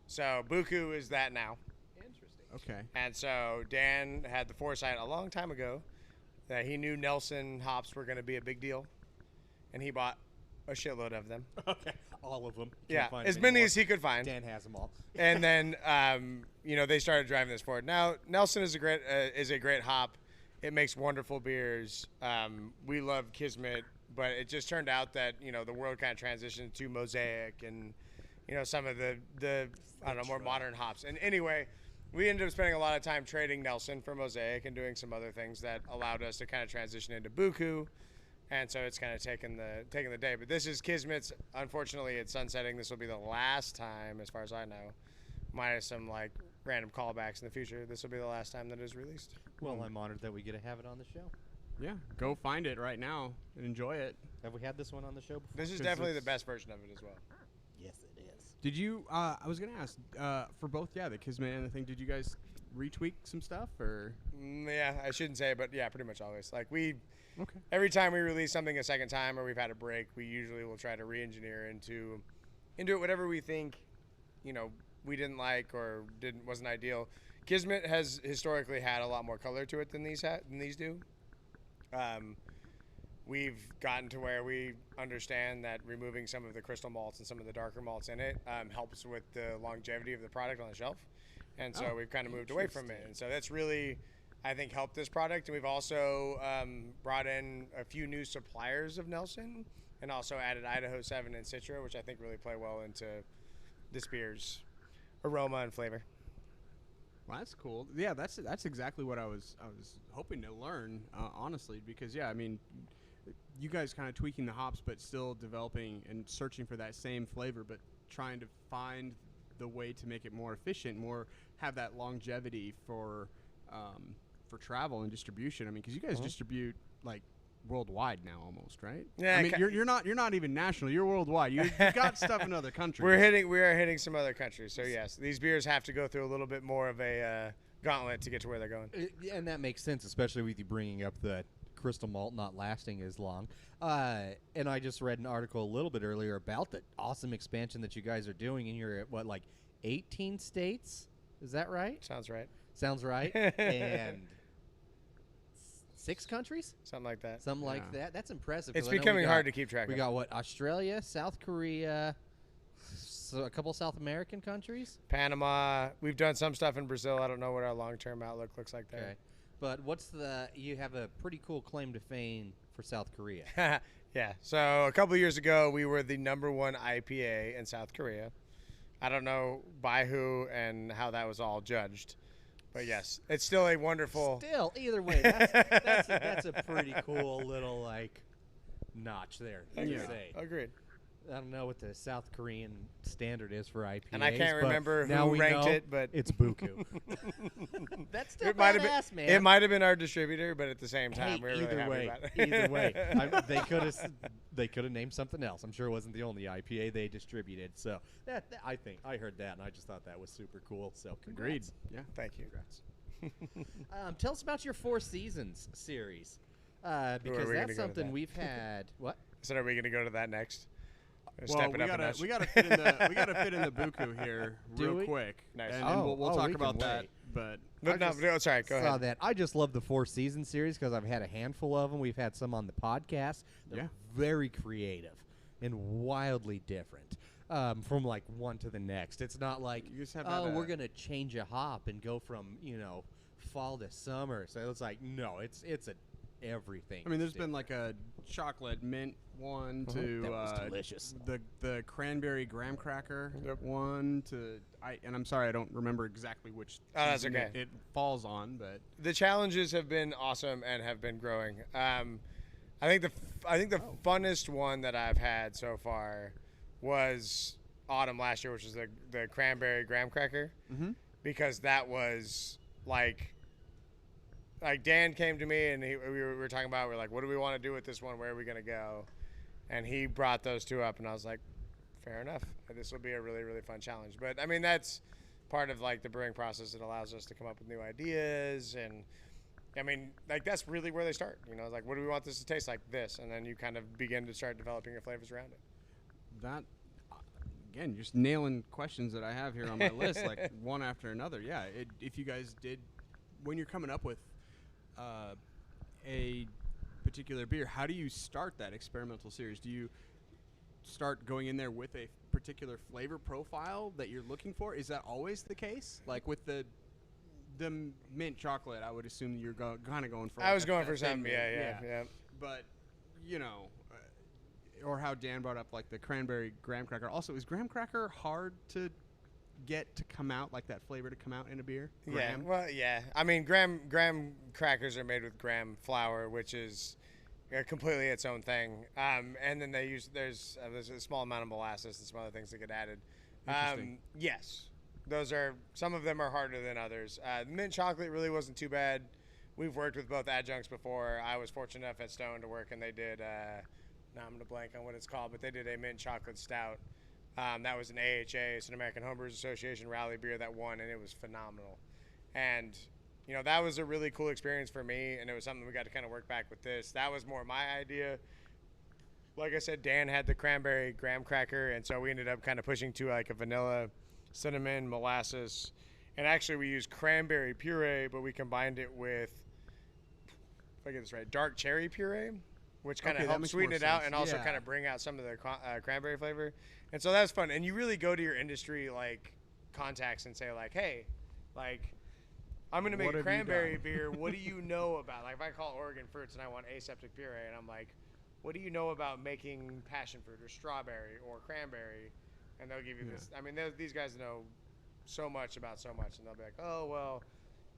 So Buku is that now. Interesting. Okay. And so Dan had the foresight a long time ago that he knew Nelson hops were going to be a big deal, and he bought a shitload of them. Okay. All of them. Yeah, as many as he could find. Dan has them all. And then they started driving this forward. Now Nelson is a great hop. It makes wonderful beers. We love Kismet, but it just turned out that the world kind of transitioned to Mosaic and some of the I don't know, more modern hops. And anyway, we ended up spending a lot of time trading Nelson for Mosaic and doing some other things that allowed us to kind of transition into Buku. And so it's kind of taking the day. But this is Kismet's. Unfortunately, it's sunsetting. This will be the last time, as far as I know, minus some random callbacks in the future. This will be the last time that it is released. Well, I'm honored that we get to have it on the show. Yeah. Go find it right now and enjoy it. Have we had this one on the show before? This is 'Cause definitely the it's- best version of it as well. Yes, it is. Did you? I was gonna ask for both. Yeah, the Kismet and the thing. Did you guys retweak some stuff or? Yeah, I shouldn't say, but yeah, pretty much always. Okay. Every time we release something a second time or we've had a break, we usually will try to re-engineer into it whatever we think, we didn't like or wasn't ideal. Kismet has historically had a lot more color to it than these do. We've gotten to where we understand that removing some of the crystal malts and some of the darker malts in it helps with the longevity of the product on the shelf. And so we've kind of moved away from it. And so that's really, I think, helped this product. And we've also brought in a few new suppliers of Nelson and also added Idaho 7 and Citra, which I think really play well into this beer's aroma and flavor. Well, that's cool. Yeah, that's exactly what I was hoping to learn, honestly, because I mean, you guys kind of tweaking the hops, but still developing and searching for that same flavor, but trying to find the way to make it more efficient, have that longevity for travel and distribution. I mean, because you guys distribute worldwide now, almost, right? Yeah, I mean, you're not even national. You're worldwide. You've got stuff in other countries. We are hitting some other countries. So yes, these beers have to go through a little bit more of a gauntlet to get to where they're going. And that makes sense, especially with you bringing up the crystal malt not lasting as long. And I just read an article a little bit earlier about the awesome expansion that you guys are doing, and you're at 18 states? Is that right? Sounds right. Sounds right. And 6 countries? Something like that. Something like that. That's impressive. It's 'cause I know becoming hard to keep track of. We got Australia, South Korea, so a couple South American countries. Panama. We've done some stuff in Brazil. I don't know what our long-term outlook looks like there. Okay. But you have a pretty cool claim to fame for South Korea. Yeah. So a couple years ago, we were the #1 IPA in South Korea. I don't know by who and how that was all judged, but yes, it's still a wonderful. Still, either way, that's a pretty cool little like notch there. Agreed. To say. Agreed. I don't know what the South Korean standard is for IPAs. And I can't but remember now who we ranked know it, but it's Buku. That's still it might have badass, been. man. It might have been our distributor, but at the same time, Hey, we were really either happy way, about it. either way, they could have named something else. I'm sure it wasn't the only IPA they distributed. So I think I heard that, and I just thought that was super cool. So Agreed. congrats. Yeah. Thank you. Tell us about your Four Seasons series, because we gonna that's go to something that? we've had. What? So are we going to go to that next? Or Well, step we it up a gotta notch? we gotta fit in the we gotta fit in the buku here Do real we? quick, Nice. and Oh, we'll we talk can about that. wait. But No, I no, just no, sorry. Go saw ahead. that. I just love the Four Seasons series because I've had a handful of them. We've had some on the podcast. They're Yeah. very creative and wildly different from like one to the next. It's not like, You just have we're going to change a hop and go from, fall to summer. So it's like, no, it's a everything. I mean, there's stick. been like a chocolate mint one Uh-huh. to That was delicious. the cranberry graham cracker Yep. one to and I'm sorry I don't remember exactly which Oh, that's season okay. it falls on, but The challenges have been awesome and have been growing. I think the funnest one that I've had so far was autumn last year, which was the cranberry graham cracker, because that was like Dan came to me and we were talking about, we're like, what do we want to do with this one? Where are we gonna go? And he brought those two up, and I was like, fair enough. This will be a really, really fun challenge. But I mean, that's part of like the brewing process. It allows us to come up with new ideas, and I mean, like that's really where they start. Like, what do we want this to taste like? This, and then you kind of begin to start developing your flavors around it. that again, just nailing questions that I have here on my list, like one after another. Yeah, if you guys did, when you're coming up with a particular beer, how do you start that experimental series? Do you start going in there with a particular flavor profile that you're looking for? Is that always the case? Like with the mint chocolate, I would assume you're kind of going for. I was a going for thin something, mint, yeah. But or how Dan brought up like the cranberry graham cracker. Also, is graham cracker hard to get to come out, like that flavor to come out in a beer? Graham? Yeah, well, yeah. I mean, graham crackers are made with graham flour, which is completely its own thing. And then there's a small amount of molasses and some other things that get added. Interesting. Yes, some of them are harder than others. Mint chocolate really wasn't too bad. We've worked with both adjuncts before. I was fortunate enough at Stone to work, and they did. Now I'm gonna blank on what it's called, but they did a mint chocolate stout. That was an AHA, it's an American Homebrewers Association rally beer that won, and it was phenomenal. And, that was a really cool experience for me, and it was something we got to kind of work back with this. That was more my idea. Like I said, Dan had the cranberry graham cracker, and so we ended up kind of pushing to like a vanilla, cinnamon, molasses. And actually we used cranberry puree, but we combined it with, if I get this right, dark cherry puree, which kind of Okay, that helped makes sweeten more it out sense. and also Yeah. kind of bring out some of the cranberry flavor. And so that's fun. And you really go to your industry like contacts and say like, hey, like I'm going to make What a have you cranberry done? beer. What do you know about? Like if I call Oregon Fruits and I want aseptic puree, and I'm like, what do you know about making passion fruit or strawberry or cranberry? And they'll give you this. I mean, these guys know so much about so much, and they'll be like, oh, well,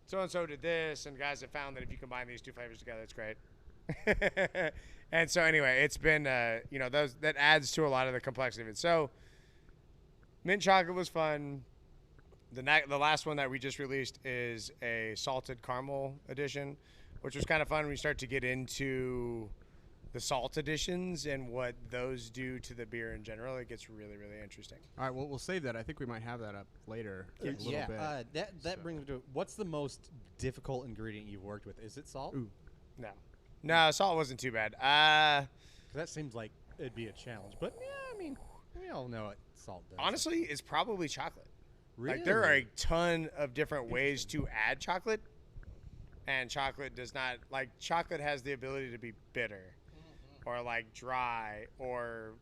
so-and-so did this, and guys have found that if you combine these two flavors together, it's great. And so anyway, it's been, that adds to a lot of the complexity of it. So mint chocolate was fun. The last one that we just released is a salted caramel edition, which was kind of fun when you start to get into the salt additions and what those do to the beer in general. It gets really, really interesting. All right, well, we'll save that. I think we might have that up later a little bit. That brings me to what's the most difficult ingredient you've worked with? Is it salt? Ooh. No, salt wasn't too bad. 'Cause that seems like it'd be a challenge. But yeah, I mean, we all know what salt does. Honestly, it's probably chocolate. really? Like there are a ton of different ways to add chocolate, and chocolate does not, like, chocolate has the ability to be bitter or like dry or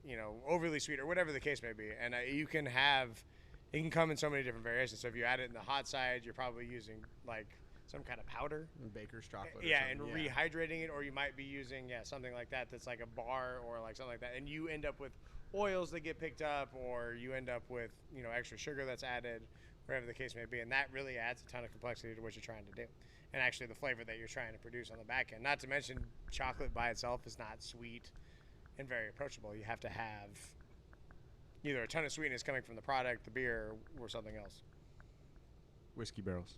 overly sweet or whatever the case may be, and it can come in so many different variations. So if you add it in the hot side, you're probably using like some kind of powder. Baker's chocolate. Yeah, or and something. rehydrating it, or you might be using something like that that's like a bar or like something like that, and you end up with oils that get picked up, or you end up with extra sugar that's added, whatever the case may be, and that really adds a ton of complexity to what you're trying to do, and actually the flavor that you're trying to produce on the back end. Not to mention, chocolate by itself is not sweet and very approachable. You have to have either a ton of sweetness coming from the product, the beer, or something else. Whiskey barrels.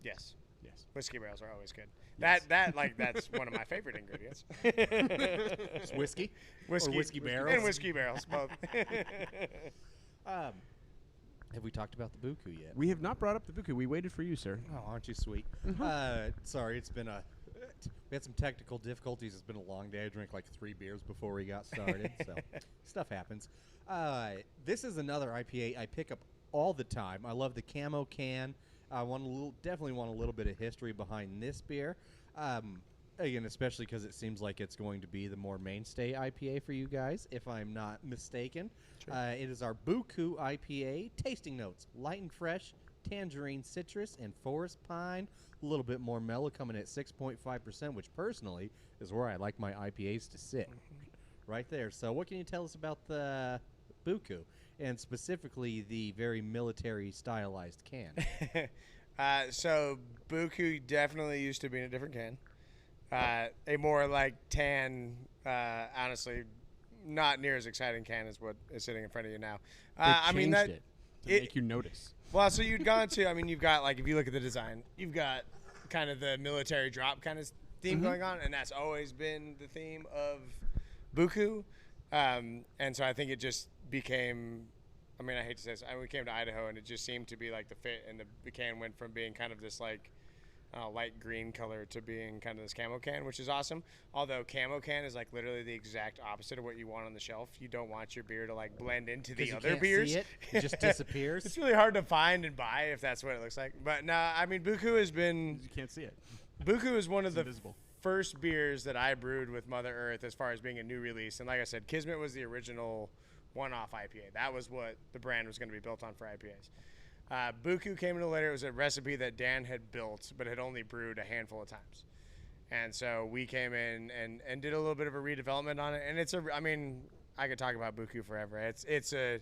Yes. Yes. Whiskey barrels are always good. Yes. That's one of my favorite ingredients. It's whiskey? Or whiskey barrels? And whiskey barrels, both. Have we talked about the Buku yet? We have not brought up the Buku. We waited for you, sir. Oh, aren't you sweet? Sorry, it's been we had some technical difficulties. It's been a long day. I drank like 3 beers before we got started, so stuff happens. This is another IPA I pick up all the time. I love the camo can. I definitely want a little bit of history behind this beer. Again, especially because it seems like it's going to be the more mainstay IPA for you guys, if I'm not mistaken. Sure. It is our Buku IPA. Tasting notes: light and fresh, tangerine, citrus, and forest pine. A little bit more mellow, coming at 6.5%, which personally is where I like my IPAs to sit. Right there. So what can you tell us about the Buku, and specifically the very military stylized can? So Buku definitely used to be in a different can. A more like tan, honestly, not near as exciting can as what is sitting in front of you now. I mean that it to make you notice. Well, so you've gone to. I mean, you've got like if you look at the design, you've got kind of the military drop kind of theme going on, and that's always been the theme of Buku. And so I think it just became. I mean, I hate to say this. We came to Idaho, and it just seemed to be like the fit, and the can went from being kind of this like light green color to being kind of this camo can, which is awesome. Although camo can is like literally the exact opposite of what you want on the shelf. You don't want your beer to like blend into the other beers. See it. It just disappears. It's really hard to find and buy if that's what it looks like. But no, I mean, Buku has been. You can't see it. Buku is one of the invisible. first beers that I brewed with Mother Earth as far as being a new release. And like I said, Kismet was the original one-off IPA. That was what the brand was going to be built on for IPAs. Buku came in later. It was a recipe that Dan had built, but had only brewed a handful of times. And so we came in and did a little bit of a redevelopment on it. And I mean, I could talk about Buku forever. It's a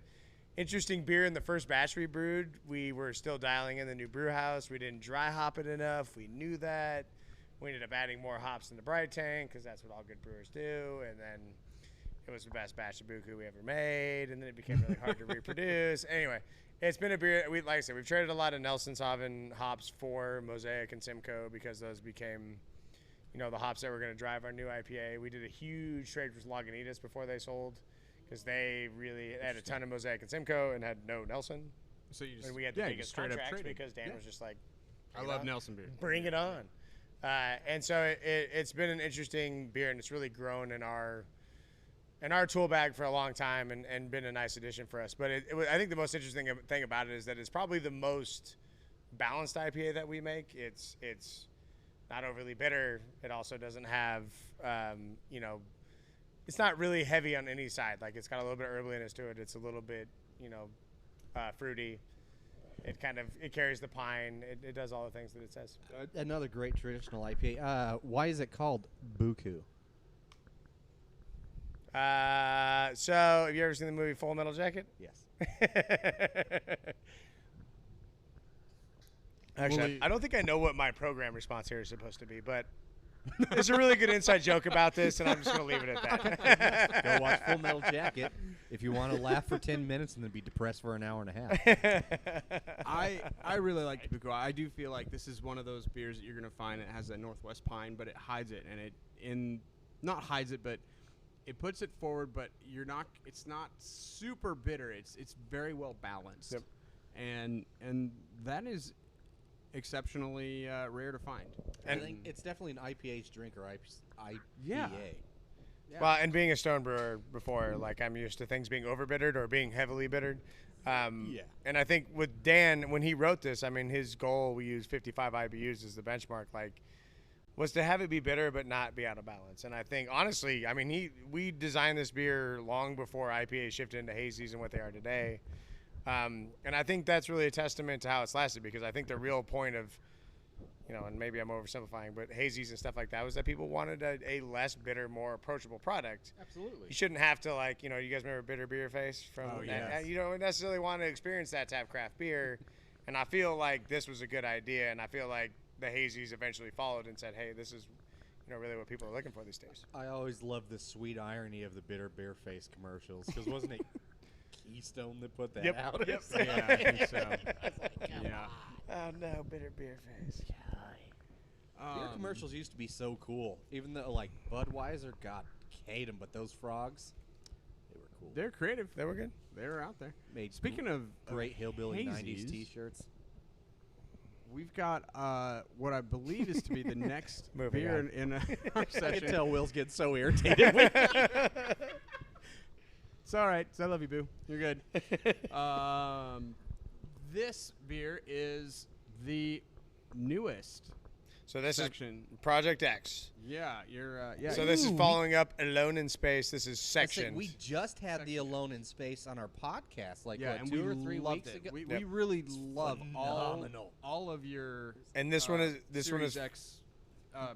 interesting beer. In the first batch we brewed, we were still dialing in the new brew house. We didn't dry hop it enough. We knew that. We ended up adding more hops in the bright tank because that's what all good brewers do. And then it was the best batch of Buku we ever made. And then it became really hard to reproduce. Anyway. It's been a beer. Like I said, we've traded a lot of Nelsenshaven hops for Mosaic and Simcoe because those became, the hops that were going to drive our new IPA. We did a huge trade with Lagunitas before they sold because they had a ton of Mosaic and Simcoe and had no Nelson. So you just and we had the biggest straight up contracts traded. because Dan was just like, I love Nelson beer. Bring it on. And so it's been an interesting beer, and it's really grown in our tool bag for a long time and been a nice addition for us. But I think the most interesting thing about it is that it's probably the most balanced IPA that we make. It's not overly bitter. It also doesn't have, it's not really heavy on any side. Like it's got a little bit of herbliness to it. It's a little bit, fruity. It carries the pine. It does all the things that it says. Another great traditional IPA. Why is it called Buku? So have you ever seen the movie Full Metal Jacket? Yes. Actually, I don't think I know what my program response here is supposed to be, but there's a really good inside joke about this, and I'm just going to leave it at that. Go watch Full Metal Jacket if you want to laugh for 10 minutes and then be depressed for an hour and a half. I really like the Buku. I do feel like this is one of those beers that you're going to find that has that Northwest pine, but it hides it, and not hides it, but it puts it forward, but it's not super bitter. It's very well balanced. Yep. And that is exceptionally rare to find. I think it's definitely an IPA's drink or IPA. Yeah. Well, and being a stone brewer before, like I'm used to things being over-bittered or being heavily bittered. And I think with Dan, when he wrote this, I mean, his goal, we use 55 IBUs as the benchmark, was to have it be bitter but not be out of balance. And I think, honestly, I mean, we designed this beer long before IPA shifted into hazies and what they are today. And I think that's really a testament to how it's lasted, because I think the real point of and maybe I'm oversimplifying, but hazies and stuff like that, was that people wanted a less bitter, more approachable product. Absolutely. You shouldn't have to, like, you guys remember Bitter Beer Face? You don't necessarily want to experience that to have craft beer. And I feel like this was a good idea, and I feel like the hazies eventually followed and said, hey, this is really what people are looking for these days. I always love the sweet irony of the Bitter Beer Face commercials, because wasn't it Keystone that put that out? Yep. Yeah, I think so. Yeah. Oh, no, Bitter Beer Face. Beer commercials used to be so cool. Even though, like, Budweiser, God, hate them, but those frogs, they were cool. They're creative. They were good. They were out there. Made Speaking of great hillbilly hazies, 90s t-shirts. we've got what I believe is to be the next Moving beer on. in our I can session. tell Will's getting so irritated. It's all right. I love you, Boo. You're good. This beer is the newest So this section. is Project X. Yeah, you're. Yeah. So this is following up Alone in Space. This is I said, Sections. we just had the Alone in Space on our podcast, like, yeah, what, and 2 we or 3 loved weeks it. ago? We Yep. really love Phenomenal. all of your. And this one is Series X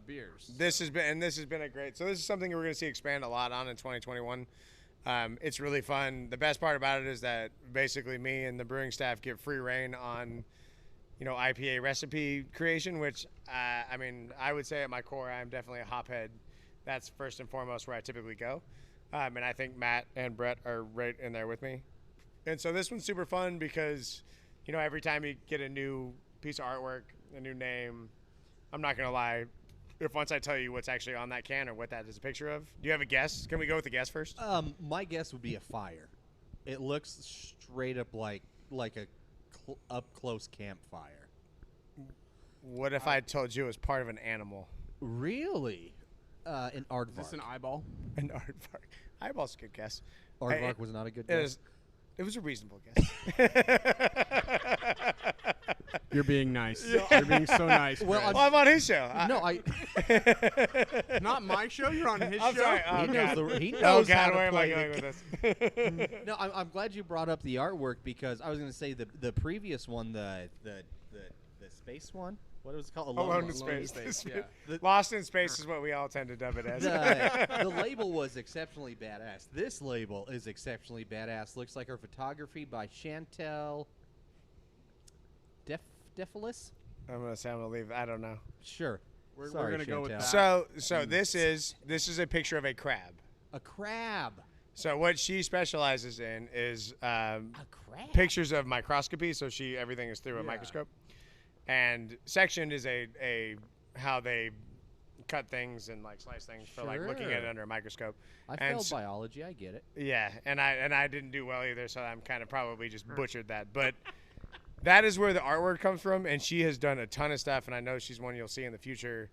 beers. This has been a great. So this is something we're going to see expand a lot on in 2021. It's really fun. The best part about it is that basically me and the brewing staff get free reign on, IPA recipe creation, which I mean, I would say at my core, I'm definitely a hophead. That's first and foremost where I typically go. And I think Matt and Brett are right in there with me. And so this one's super fun because, every time you get a new piece of artwork, a new name, I'm not going to lie, if once I tell you what's actually on that can or what that is a picture of. Do you have a guess? Can we go with the guess first? My guess would be a fire. It looks straight up like a up-close campfire. What if I told you it was part of an animal? Really? An aardvark. Is this an eyeball? An aardvark. Eyeball's a good guess. Aardvark was not a good It guess. It was a reasonable guess. You're being nice. You're being so nice. Well, Chris. Well, I'm on his show. No, I. Not my show. You're on his I'm show. sorry. He knows he Oh knows how God, to where am I play going the with this? No, I'm glad you brought up the artwork, because I was going to say the previous one, the space one. What was it called? Alone in Alone in Space. Space, yeah. Lost in Space is what we all tend to dub it as. The label was exceptionally badass. This label is exceptionally badass. Looks like our photography by Chantel Defilis. I'm gonna leave. I don't know. Sure. We're Sorry, gonna go with Chantel. that. So this is a picture of a crab. A crab. So what she specializes in is A crab. pictures of microscopy. So everything is through a Yeah. microscope. And sectioned is a how they cut things and like slice things for like looking at it Sure. under a microscope. I and failed so- biology. I get it. Yeah, and I didn't do well either, so I'm kind of probably just butchered that. But that is where the artwork comes from, and she has done a ton of stuff, and I know she's one you'll see in the future.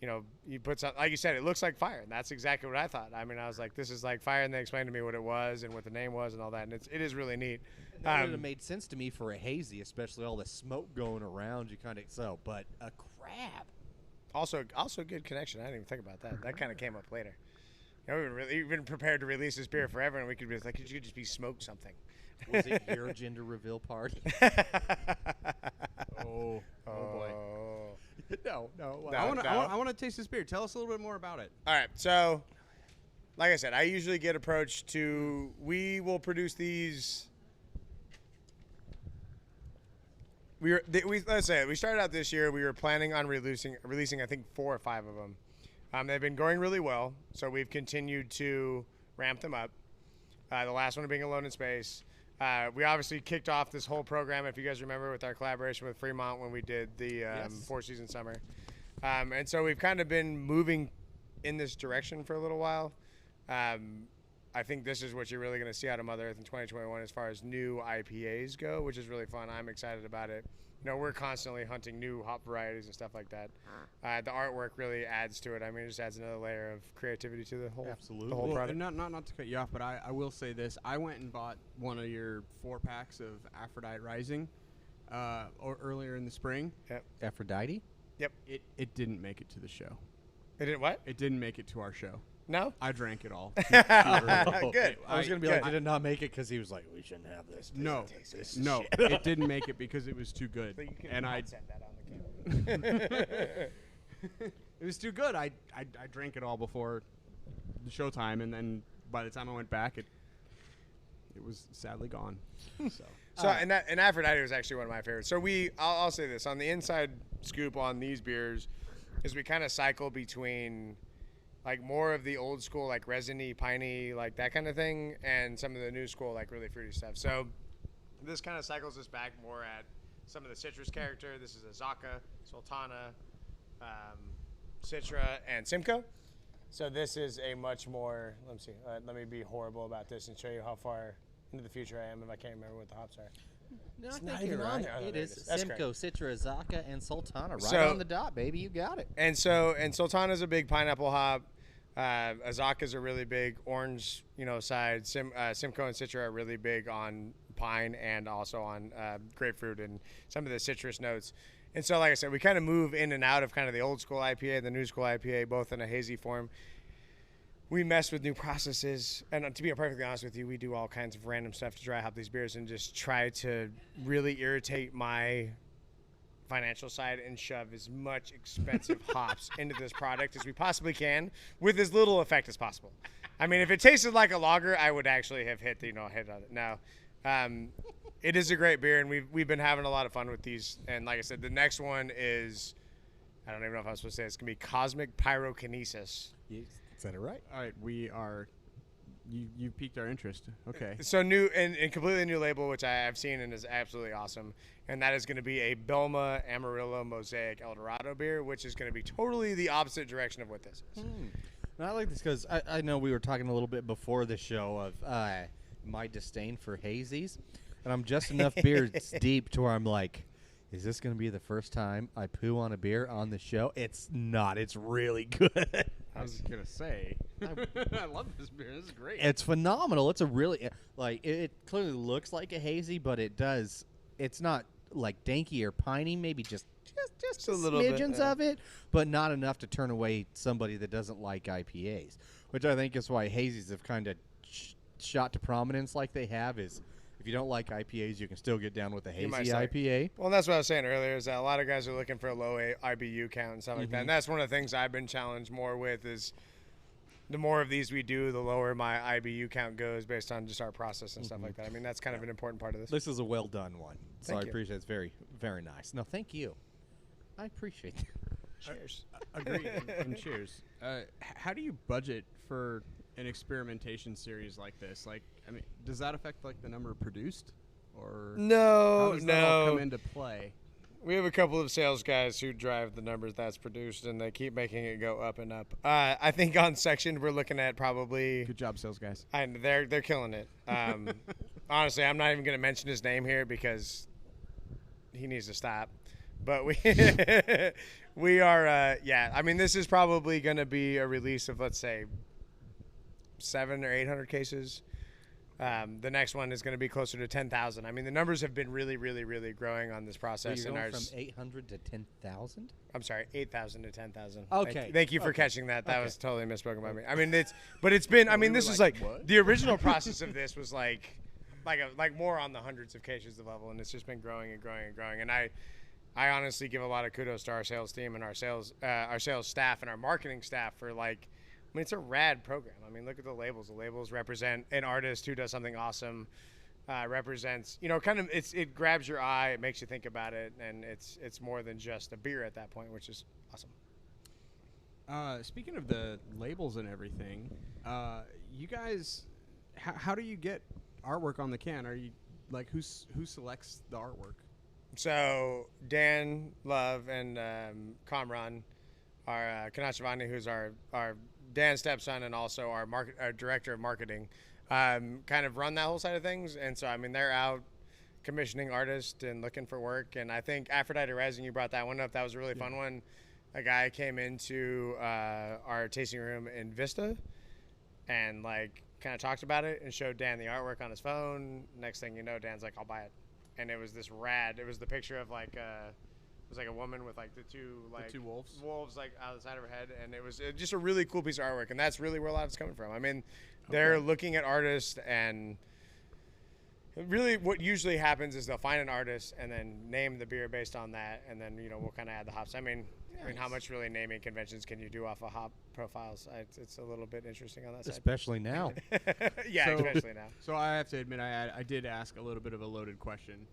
You put something, like you said, it looks like fire, and that's exactly what I thought. I mean, I was like, this is like fire, and they explained to me what it was and what the name was and all that, and it is really neat. That would have made sense to me for a hazy, especially all the smoke going around. You kind of but a crab. Also good connection. I didn't even think about that. That kind of came up later. We've been prepared to release this beer forever, and we could be like, it could just be smoke something. Was it your gender reveal party? Oh boy. no. No. I want to taste this beer. Tell us a little bit more about it. All right, so like I said, I usually get approached to. We will produce these. Let's say we started out this year. We were planning on releasing I think 4 or 5 of them. They've been going really well, so we've continued to ramp them up. The last one being Alone in Space. We obviously kicked off this whole program, if you guys remember, with our collaboration with Fremont when we did the 4-season summer. And so we've kind of been moving in this direction for a little while. I think this is what you're really going to see out of Mother Earth in 2021 as far as new IPAs go, which is really fun. I'm excited about it. We're constantly hunting new hop varieties and stuff like that. The artwork really adds to it. I mean, it just adds another layer of creativity to the whole Absolutely. the whole Well, product. not to cut you off, but I will say this. I went and bought one of your 4-packs of Aphrodite Rising earlier in the spring. Aphrodite? It didn't make it to the show. It didn't what? It didn't make it to our show. No? I drank it all. Good. I was going to be Good. like, did it not make it? Because he was like, we shouldn't have this. No, This no, shit. it didn't make it because it was too good. So you can And I set that on the It was too good. I drank it all before the showtime, and then by the time I went back, it was sadly gone. And Aphrodite was actually one of my favorites. So I'll say this on the inside scoop on these beers, is we kind of cycle between like more of the old school like resiny, piney, like that kind of thing, and some of the new school like really fruity stuff. So this kind of cycles us back more at some of the citrus character. This is Azaka, Sultana, Citra, and Simcoe. So this is a much more, let me see, let me be horrible about this and show you how far into the future I am if I can't remember what the hops are. No, It's I not think you're even on right. there. Oh, It there is it is. That's Simcoe, Citra, Azaka, and Sultana. Right So- on the dot, baby. You got it. And Sultana's a big pineapple hop. Azaka's a really big orange, side. Simcoe and Citra are really big on pine and also on grapefruit and some of the citrus notes. And so, like I said, we kind of move in and out of kind of the old school IPA and the new school IPA, both in a hazy form. We mess with new processes, and to be perfectly honest with you, we do all kinds of random stuff to dry hop these beers and just try to really irritate my financial side and shove as much expensive hops into this product as we possibly can with as little effect as possible. I mean, if it tasted like a lager, I would actually have hit on it. Now, it is a great beer, and we've been having a lot of fun with these. And like I said, the next one is, I don't even know if I'm supposed to say, it's gonna be Cosmic Pyrokinesis. You said it right. All right, we are. You piqued our interest. Okay. So new and completely new label, which I have seen and is absolutely awesome. And that is going to be a Belma Amarillo Mosaic El Dorado beer, which is going to be totally the opposite direction of what this is. And I like this because I know we were talking a little bit before the show of my disdain for hazies. And I'm just enough beers deep to where I'm like, is this going to be the first time I poo on a beer on the show? It's not. It's really good. I was gonna say, I love this beer. This is great. It's phenomenal. It's a really, like, it clearly looks like a hazy, but it does. It's not like danky or piney. Maybe just a little bit, smidgens yeah. of it, but not enough to turn away somebody that doesn't like IPAs. Which I think is why hazies have kind of shot to prominence like they have. Is if you don't like IPAs, you can still get down with a might hazy say. IPA. Well, that's what I was saying earlier, is that a lot of guys are looking for a low IBU count and stuff like that. And that's one of the things I've been challenged more with is the more of these we do, the lower my IBU count goes based on just our process and stuff like that. I mean, that's kind of an important part of this. This is a well done one, so Thank I you. appreciate it. It's very, very nice. No, thank you. I appreciate that. Cheers. Agreed. and cheers. How do you budget for an experimentation series like this? Like, I mean, does that affect like the number produced, or how No, does that all no. come into play? We have a couple of sales guys who drive the numbers that's produced, and they keep making it go up and up. I think on section we're looking at probably, Good job, sales guys. and they're killing it. Honestly, I'm not even going to mention his name here because he needs to stop. But we are, yeah. I mean, this is probably going to be a release of, let's say, 700 or 800 cases. The next one is going to be closer to 10,000. I mean, the numbers have been really, really, really growing on this So process. you're and going ours, from 800 to 10,000? I'm sorry, 8,000 to 10,000. Okay. Thank you for Okay. catching that. That Okay. was totally misspoken by me. I mean, it's been. I mean, we this were is like, like what? the original process of this was like more on the hundreds of cases of level, and it's just been growing and growing and growing. And I honestly give a lot of kudos to our sales team and our sales staff and our marketing staff for like. I mean, it's a rad program. I mean, look at the labels. The labels represent an artist who does something awesome. Represents, kind of, it grabs your eye. It makes you think about it, and it's more than just a beer at that point, which is awesome. Speaking of the labels and everything, you guys, how do you get artwork on the can? Are you like who selects the artwork? So Dan Love and Kamran, our Kanachavani, who's our Dan's stepson and also our director of marketing, kind of run that whole side of things. And so, I mean, they're out commissioning artists and looking for work. And I think Aphrodite Rising, you brought that one up. That was a really fun one. A guy came into our tasting room in Vista and like kind of talked about it and showed Dan the artwork on his phone. Next thing you know, Dan's like, I'll buy it. And it was this rad. It was the picture of like it was like a woman with like the two wolves like out of the side of her head, and it was just a really cool piece of artwork. And that's really where a lot of it's coming from. I mean, they're looking at artists, and Really, what usually happens is they'll find an artist and then name the beer based on that, and then we'll kind of add the hops. I mean, how much really naming conventions can you do off of hop profiles? It's a little bit interesting on that side. Especially now. Yeah, especially now. So I have to admit, I did ask a little bit of a loaded question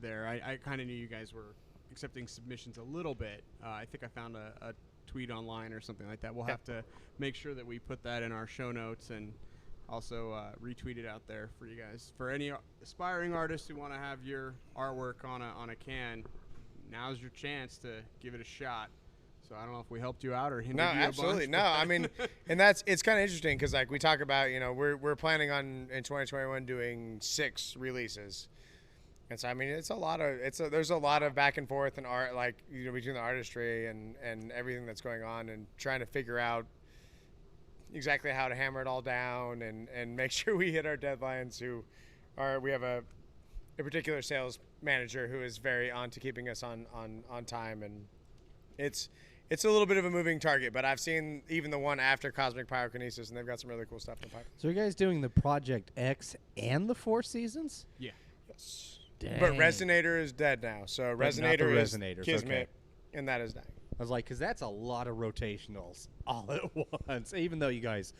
there. I kind of knew you guys were accepting submissions a little bit. I think I found a tweet online or something like that. We'll have to make sure that we put that in our show notes and also retweet it out there for you guys. For any aspiring artists who want to have your artwork on a can, now's your chance to give it a shot. So I don't know if we helped you out or hindered you a bunch. No, absolutely. No, I mean, and it's kind of interesting because like we talk about, we're planning on in 2021 doing 6 releases. And so I mean, there's a lot of back and forth and art, like between the artistry and everything that's going on, and trying to figure out exactly how to hammer it all down and make sure we hit our deadlines. We have a particular sales manager who is very on to keeping us on time, and it's a little bit of a moving target, but I've seen even the one after Cosmic Pyrokinesis, and they've got some really cool stuff in the pipe. So are you guys doing the Project X and the 4 Seasons? Yeah. Yes. Dang. But Resonator is dead now, so Resonator is Resonators, Kismet, okay. and that is dying. I was like, because that's a lot of rotationals all at once, even though you guys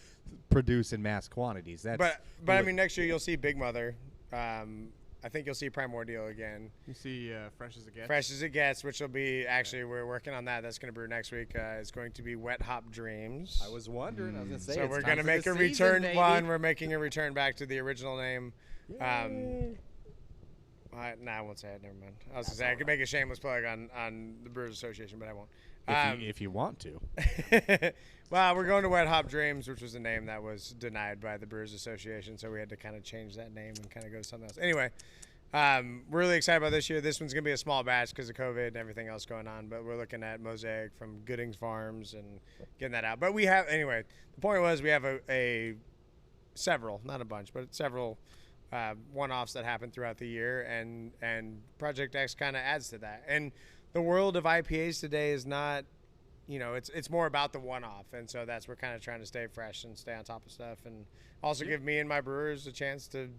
produce in mass quantities. But I mean, next year you'll see Big Mother. I think you'll see Primordial again. You see Fresh as It Gets. Fresh as It Gets, which will be actually we're working on that. That's going to brew next week. It's going to be Wet Hop Dreams. I was wondering. I was going to say. So we're going to make a return. We're making a return back to the original name. I won't say it. Never mind. I was going to say I could make a shameless plug on the Brewers Association, but I won't. If you want to. Well, we're going to Wet Hop Dreams, which was a name that was denied by the Brewers Association, so we had to kind of change that name and kind of go to something else. Anyway, we're really excited about this year. This one's going to be a small batch because of COVID and everything else going on, but we're looking at Mosaic from Goodings Farms and getting that out. But we have, anyway, the point was we have several, not a bunch, but several one-offs that happen throughout the year, and Project X kind of adds to that. And the world of IPAs today is not, it's more about the one-off, and so we're kind of trying to stay fresh and stay on top of stuff, and also give me and my brewers a chance to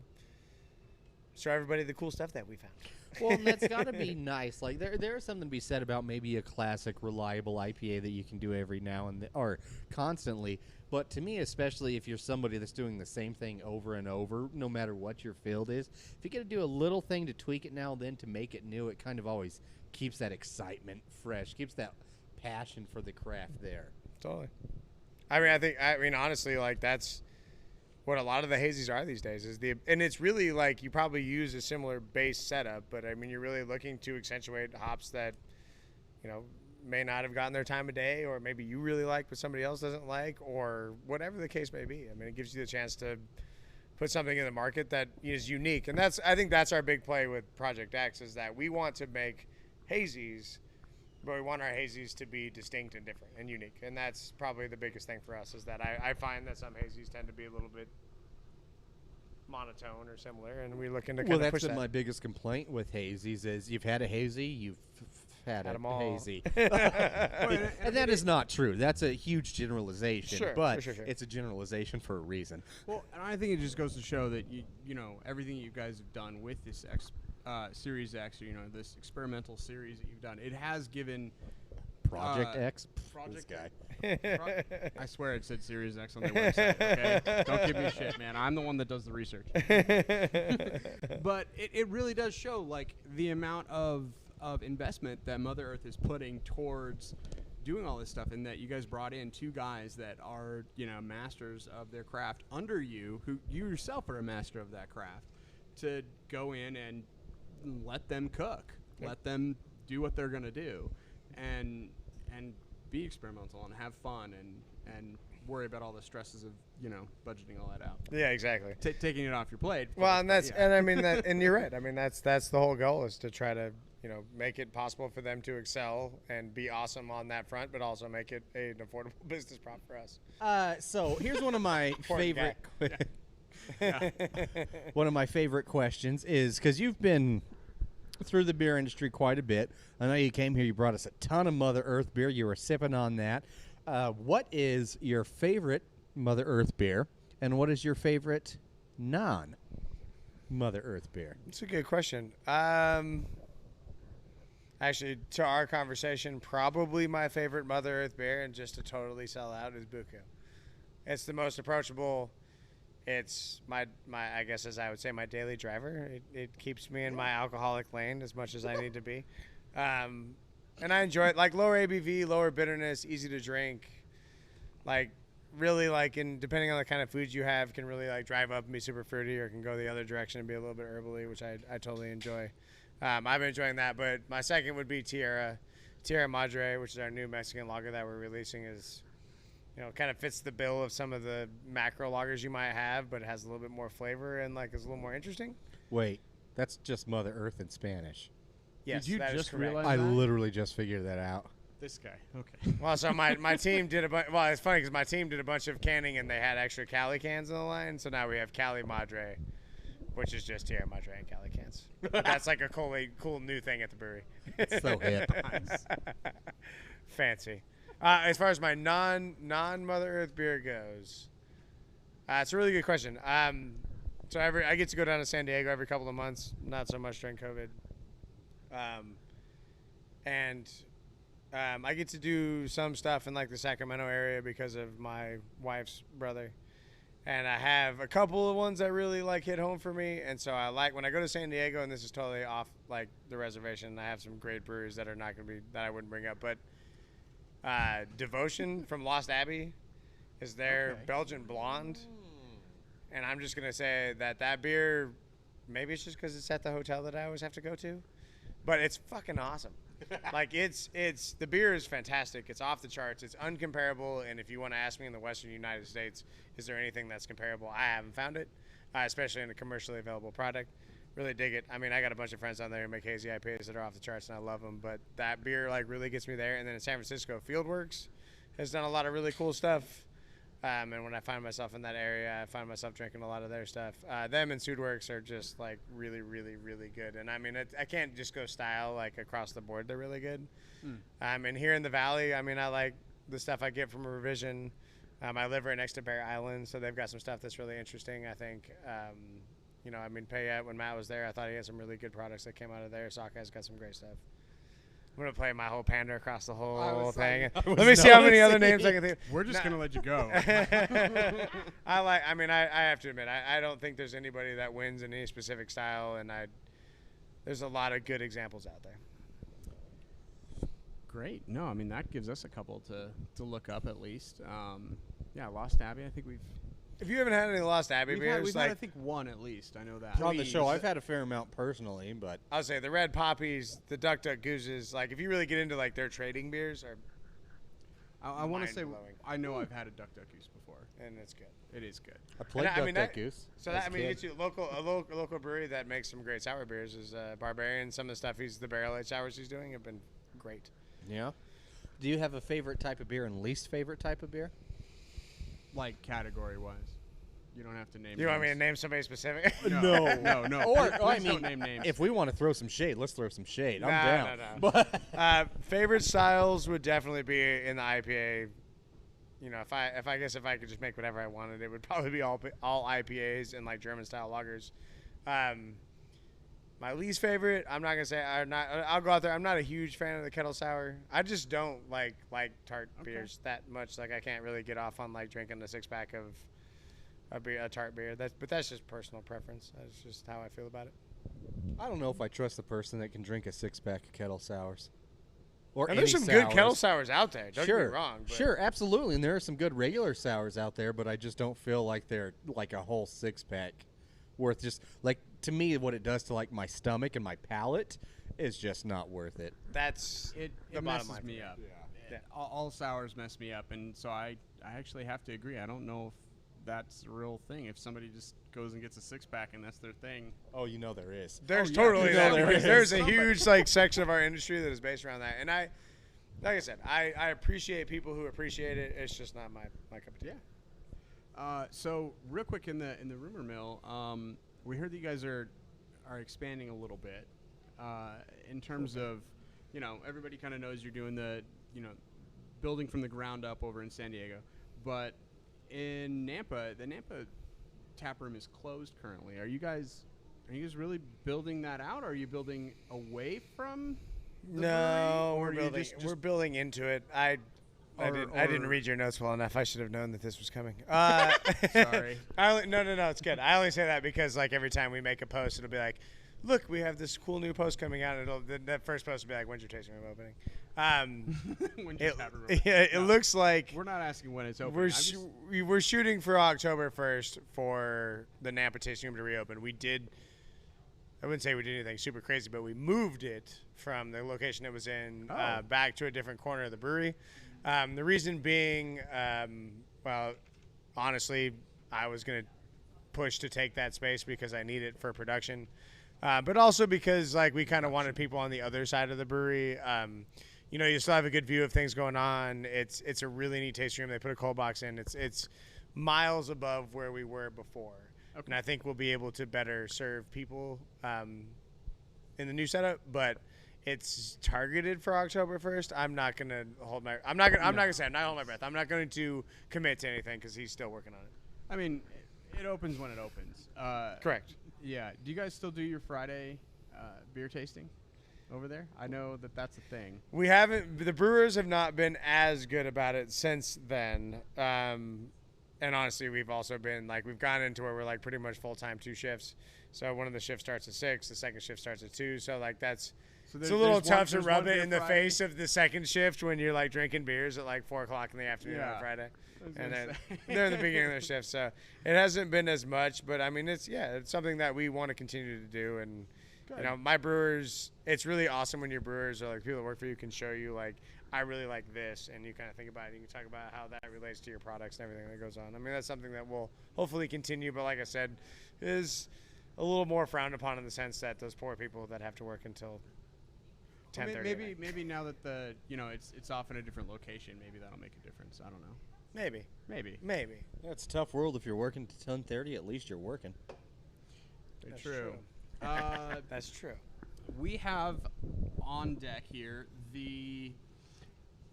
show everybody the cool stuff that we found. Well, and that's got to be nice. Like there's something to be said about maybe a classic, reliable IPA that you can do every now and then, or constantly. But to me, especially if you're somebody that's doing the same thing over and over, no matter what your field is, if you get to do a little thing to tweak it now and then to make it new, it kind of always keeps that excitement fresh, keeps that passion for the craft there. Totally. I mean, honestly, like that's what a lot of the hazies are these days and it's really like you probably use a similar base setup, but I mean, you're really looking to accentuate hops that, may not have gotten their time of day, or maybe you really like but somebody else doesn't like, or whatever the case may be. I mean, it gives you the chance to put something in the market that is unique. And I think that's our big play with Project X, is that we want to make hazies, but we want our hazies to be distinct and different and unique. And that's probably the biggest thing for us, is that I find that some hazies tend to be a little bit monotone or similar, and we're looking to kind of push that. Well, that's my biggest complaint with hazies is you've had a hazy, you've had a them all. hazy. And that is not true. That's a huge generalization, sure, but sure. it's a generalization for a reason. Well, and I think it just goes to show that everything you guys have done with this Series X, or this experimental series that you've done, it has given Project X. Project This guy. I swear it said Series X on their website. Okay, don't give me shit, man. I'm the one that does the research. But it really does show like the amount of investment that Mother Earth is putting towards doing all this stuff, and that you guys brought in 2 guys that are masters of their craft under you, who you yourself are a master of that craft, to go in and let them cook, let them do what they're gonna do, and be experimental and have fun and worry about all the stresses of budgeting all that out. Yeah, exactly. Taking it off your plate. Well, and and I mean that, and you're right. I mean that's the whole goal, is to try to make it possible for them to excel and be awesome on that front, but also make it an affordable business prop for us. So here's one of my favorite. One of my favorite questions is, because you've been through the beer industry quite a bit. I know you came here, you brought us a ton of Mother Earth beer. You were sipping on that. What is your favorite Mother Earth beer, and what is your favorite non? Mother Earth beer? That's a good question. Actually, to our conversation, probably my favorite Mother Earth beer, and just to totally sell out, is Buku. It's the most approachable. It's my I guess, as I would say, my daily driver. It keeps me in my alcoholic lane as much as I need to be. And I enjoy it. Like, lower ABV, lower bitterness, easy to drink. Like, really, like, depending on the kind of foods you have, can really, like, drive up and be super fruity, or can go the other direction and be a little bit herbally, which I totally enjoy. I've been enjoying that, but my second would be Tierra Madre, which is our new Mexican lager that we're releasing. Is, kind of fits the bill of some of the macro lagers you might have, but it has a little bit more flavor and, like, is a little more interesting. Wait, that's just Mother Earth in Spanish. Yes, Did you that is just correct. realize I that? literally just figured that out. This guy. Okay. Well, so my team did a bunch. Well, it's funny because my team did a bunch of canning, and they had extra Cali cans in the line. So now we have Cali Madre, which is just Tierra Madre and Cali cans. But that's like a cool new thing at the brewery. It's so hip. Nice. Fancy. As far as my non Mother Earth beer goes, it's a really good question. So I get to go down to San Diego every couple of months. Not so much during COVID. I get to do some stuff in, like, the Sacramento area because of my wife's brother. And I have a couple of ones that really, like, hit home for me. And so I like, when I go to San Diego, and this is totally off, like, the reservation, I have some great breweries that are not going to be, that I wouldn't bring up. But Devotion from Lost Abbey is their Belgian blonde. And I'm just going to say that beer, maybe it's just because it's at the hotel that I always have to go to, but it's fucking awesome. Like, it's the beer is fantastic. It's off the charts. It's uncomparable. And if you want to ask me, in the Western United States, is there anything that's comparable? I haven't found it, especially in a commercially available product. Really dig it. I mean, I got a bunch of friends down there who make hazy IPAs that are off the charts, and I love them. But that beer, like, really gets me there. And then in San Francisco, Fieldworks has done a lot of really cool stuff. And when I find myself in that area, I find myself drinking a lot of their stuff. Them and Sudworks are just, like, really, really, really good. And, I mean, I can't just go style, like, across the board. They're really good. And here in the Valley, I mean, I like the stuff I get from a Revision. I live right next to Bear Island, so they've got some stuff that's really interesting, I think. I mean, Payette, when Matt was there, I thought he had some really good products that came out of there. Sockey's got some great stuff. I'm going to play my whole pander across the whole thing. Let me see how many other names I can think of. We're just going to let you go. I have to admit, I don't think there's anybody that wins in any specific style, and there's a lot of good examples out there. Great. No, I mean, that gives us a couple to look up at least. Lost Abbey, I think we've... If you haven't had any Lost Abbey beers, we've had, I think, one at least. I know that. On the show, I've had a fair amount personally, but I'll say the Red Poppies, the Duck Duck Gooses, like, if you really get into, like, their trading beers, are I want to say, mind-blowing. I know I've had a Duck Duck Goose before. And it's good. It is good. I played Duck Goose. So that, I mean, it's a local brewery that makes some great sour beers is Barbarian. Some of the stuff the barrel aged sours he's doing have been great. Yeah. Do you have a favorite type of beer and least favorite type of beer? Like, category-wise. You don't have to name. You want me to name somebody specific? No. Or Please don't name names. If we want to throw some shade, let's throw some shade. I'm down. No. But Favorite styles would definitely be in the IPA. If I could just make whatever I wanted, it would probably be all IPAs and, like, German style lagers. My least favorite, I'm not gonna say. I'll go out there. I'm not a huge fan of the kettle sour. I just don't like tart beers that much. Like, I can't really get off on, like, drinking a 6-pack of a tart beer. But that's just personal preference. That's just how I feel about it. I don't know if I trust the person that can drink a 6-pack of kettle sours. Or And there's some good kettle sours out there. Don't get me wrong. But Sure, absolutely. And there are some good regular sours out there, but I just don't feel like they're like a whole 6-pack worth. Just like, to me, what it does to, like, my stomach and my palate is just not worth it. That's it the bottom messes line. me up. Yeah. All sours mess me up, and so I actually have to agree. I don't know if that's a real thing. If somebody just goes and gets a 6-pack and that's their thing. Oh, there is. There's yeah. totally that. There is. There's a huge, like, section of our industry that is based around that. And like I said, I appreciate people who appreciate it. It's just not my cup of tea. Yeah. So real quick in the rumor mill, we heard that you guys are expanding a little bit in terms of, everybody kind of knows you're doing the, building from the ground up over in San Diego, but in Nampa, the Nampa tap room is closed currently. Are you guys Are you guys really building that out? Or are you building away from the No, brewery? we're Or do you building. just We're building into it. I didn't or- read your notes well enough. I should have known that this was coming. Sorry. No, it's good. I only say that because like every time we make a post, it'll be like, look, we have this cool new post coming out. That first post will be like, when's your tasting room opening? When you have it. It looks like We're not asking when it's open. we're shooting for October 1st for the Nampa tasting room to reopen. I wouldn't say we did anything super crazy, but we moved it from the location it was in back to a different corner of the brewery. The reason being, well, honestly, I was going to push to take that space because I need it for production, but also because like we kind of wanted people on the other side of the brewery. You still have a good view of things going on. It's a really neat tasting room. They put a cold box in. It's miles above where we were before. Okay. And I think we'll be able to better serve people in the new setup, but it's targeted for October 1st. I'm not gonna hold my. I'm not gonna say I'm not holding my breath. I'm not going to commit to anything because he's still working on it. I mean, it opens when it opens. Correct. Yeah. Do you guys still do your Friday beer tasting over there? I know that that's a thing. We haven't. The brewers have not been as good about it since then. And honestly, we've also been like we've gone into where we're like pretty much full time 2 shifts. So one of the shifts starts at 6, the second shift starts at 2. So like it's a little tough to rub it in the face of the second shift when you're like drinking beers at like 4 o'clock in the afternoon on Friday, and then they're in the beginning of their shift. So it hasn't been as much, but I mean it's something that we want to continue to do. And my brewers, it's really awesome when your brewers or like people that work for you can show you like, I really like this, and you kind of think about it. You can talk about how that relates to your products and everything that goes on. I mean, that's something that will hopefully continue, but like I said, is a little more frowned upon in the sense that those poor people that have to work until 10:30. Maybe now that it's off in a different location, maybe that'll make a difference. I don't know. Maybe. That's a tough world if you're working to 10:30. At least you're working. That's true. That's true. We have on deck here the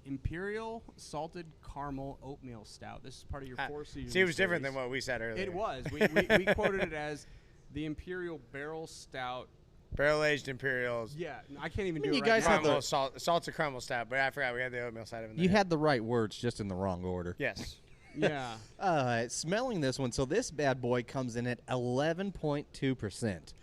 Imperial Salted Caramel Oatmeal Stout. This is part of your 4-season. See, it was different than what we said earlier. It was. We quoted it as the Imperial Barrel Stout. Barrel-aged Imperials. Yeah, I can't even do You it right guys now. have salted caramel stout, but I forgot we had the oatmeal side of it. You had the right words, just in the wrong order. Yes. Yeah. Smelling this one, so this bad boy comes in at 11.2%.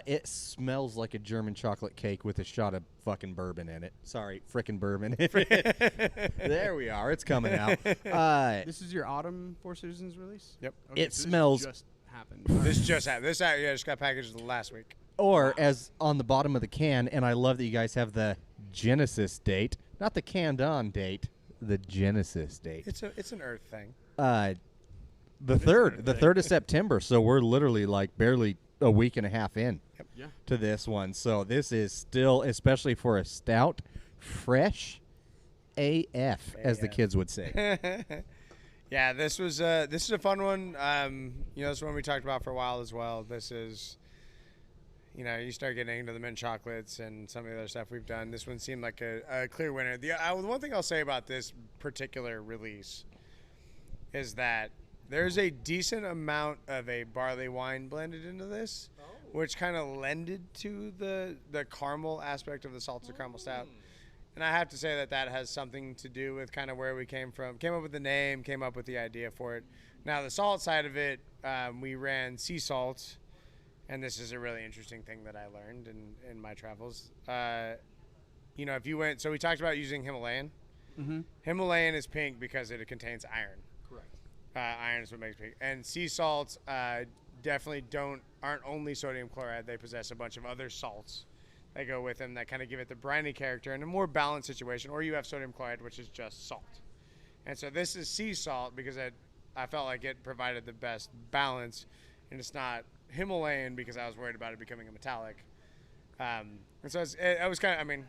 It smells like a German chocolate cake with a shot of fucking bourbon in it. Sorry, frickin' bourbon. There we are. It's coming out. This is your autumn Four Seasons release? Yep. Okay, It so smells- This just happened. This just happened. This just got packaged last week. Or as on the bottom of the can, and I love that you guys have the Genesis date, not the canned on date, the Genesis date. It's an Earth thing. The 3rd of September. So we're literally like barely a week and a half in Yeah. to this one. So this is still, especially for a stout, fresh AF, as the kids would say. Yeah, this is a fun one. This is one we talked about for a while as well. This is, you start getting into the mint chocolates and some of the other stuff we've done. This one seemed like a clear winner. The one thing I'll say about this particular release is that there's a decent amount of a barley wine blended into this, which kind of lended to the caramel aspect of the salted caramel stout. And I have to say that has something to do with kind of where we came from. Came up with the name, came up with the idea for it. Now, the salt side of it, we ran sea salt, and this is a really interesting thing that I learned in my travels. If you went, so we talked about using Himalayan. Mm-hmm. Himalayan is pink because it contains iron. Correct. Iron is what makes it pink. And sea salts definitely aren't only sodium chloride. They possess a bunch of other salts that go with them that kind of give it the briny character in a more balanced situation. Or you have sodium chloride, which is just salt. And so this is sea salt because I felt like it provided the best balance, and it's not Himalayan because I was worried about it becoming a metallic. And so it was kind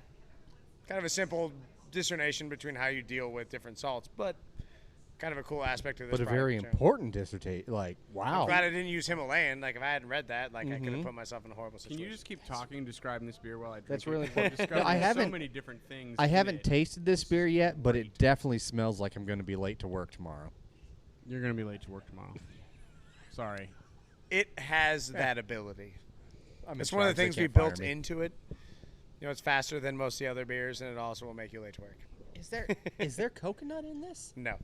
of a simple discernation between how you deal with different salts, but kind of a cool aspect of this. But a very important dissertation. Like, wow. I'm glad I didn't use Himalayan. Like, if I hadn't read that, I could have put myself in a horrible situation. Can you just keep talking, describing this beer while I drink That's it? really important. Describing I haven't- so many different things. I in haven't it. tasted this beer yet, but it definitely smells like I'm going to be late to work tomorrow. You're going to be late to work tomorrow. Sorry. It has that ability. It's one of the things we built into it. You know, it's faster than most of the other beers, and it also will make you late to work. Is there coconut in this? No.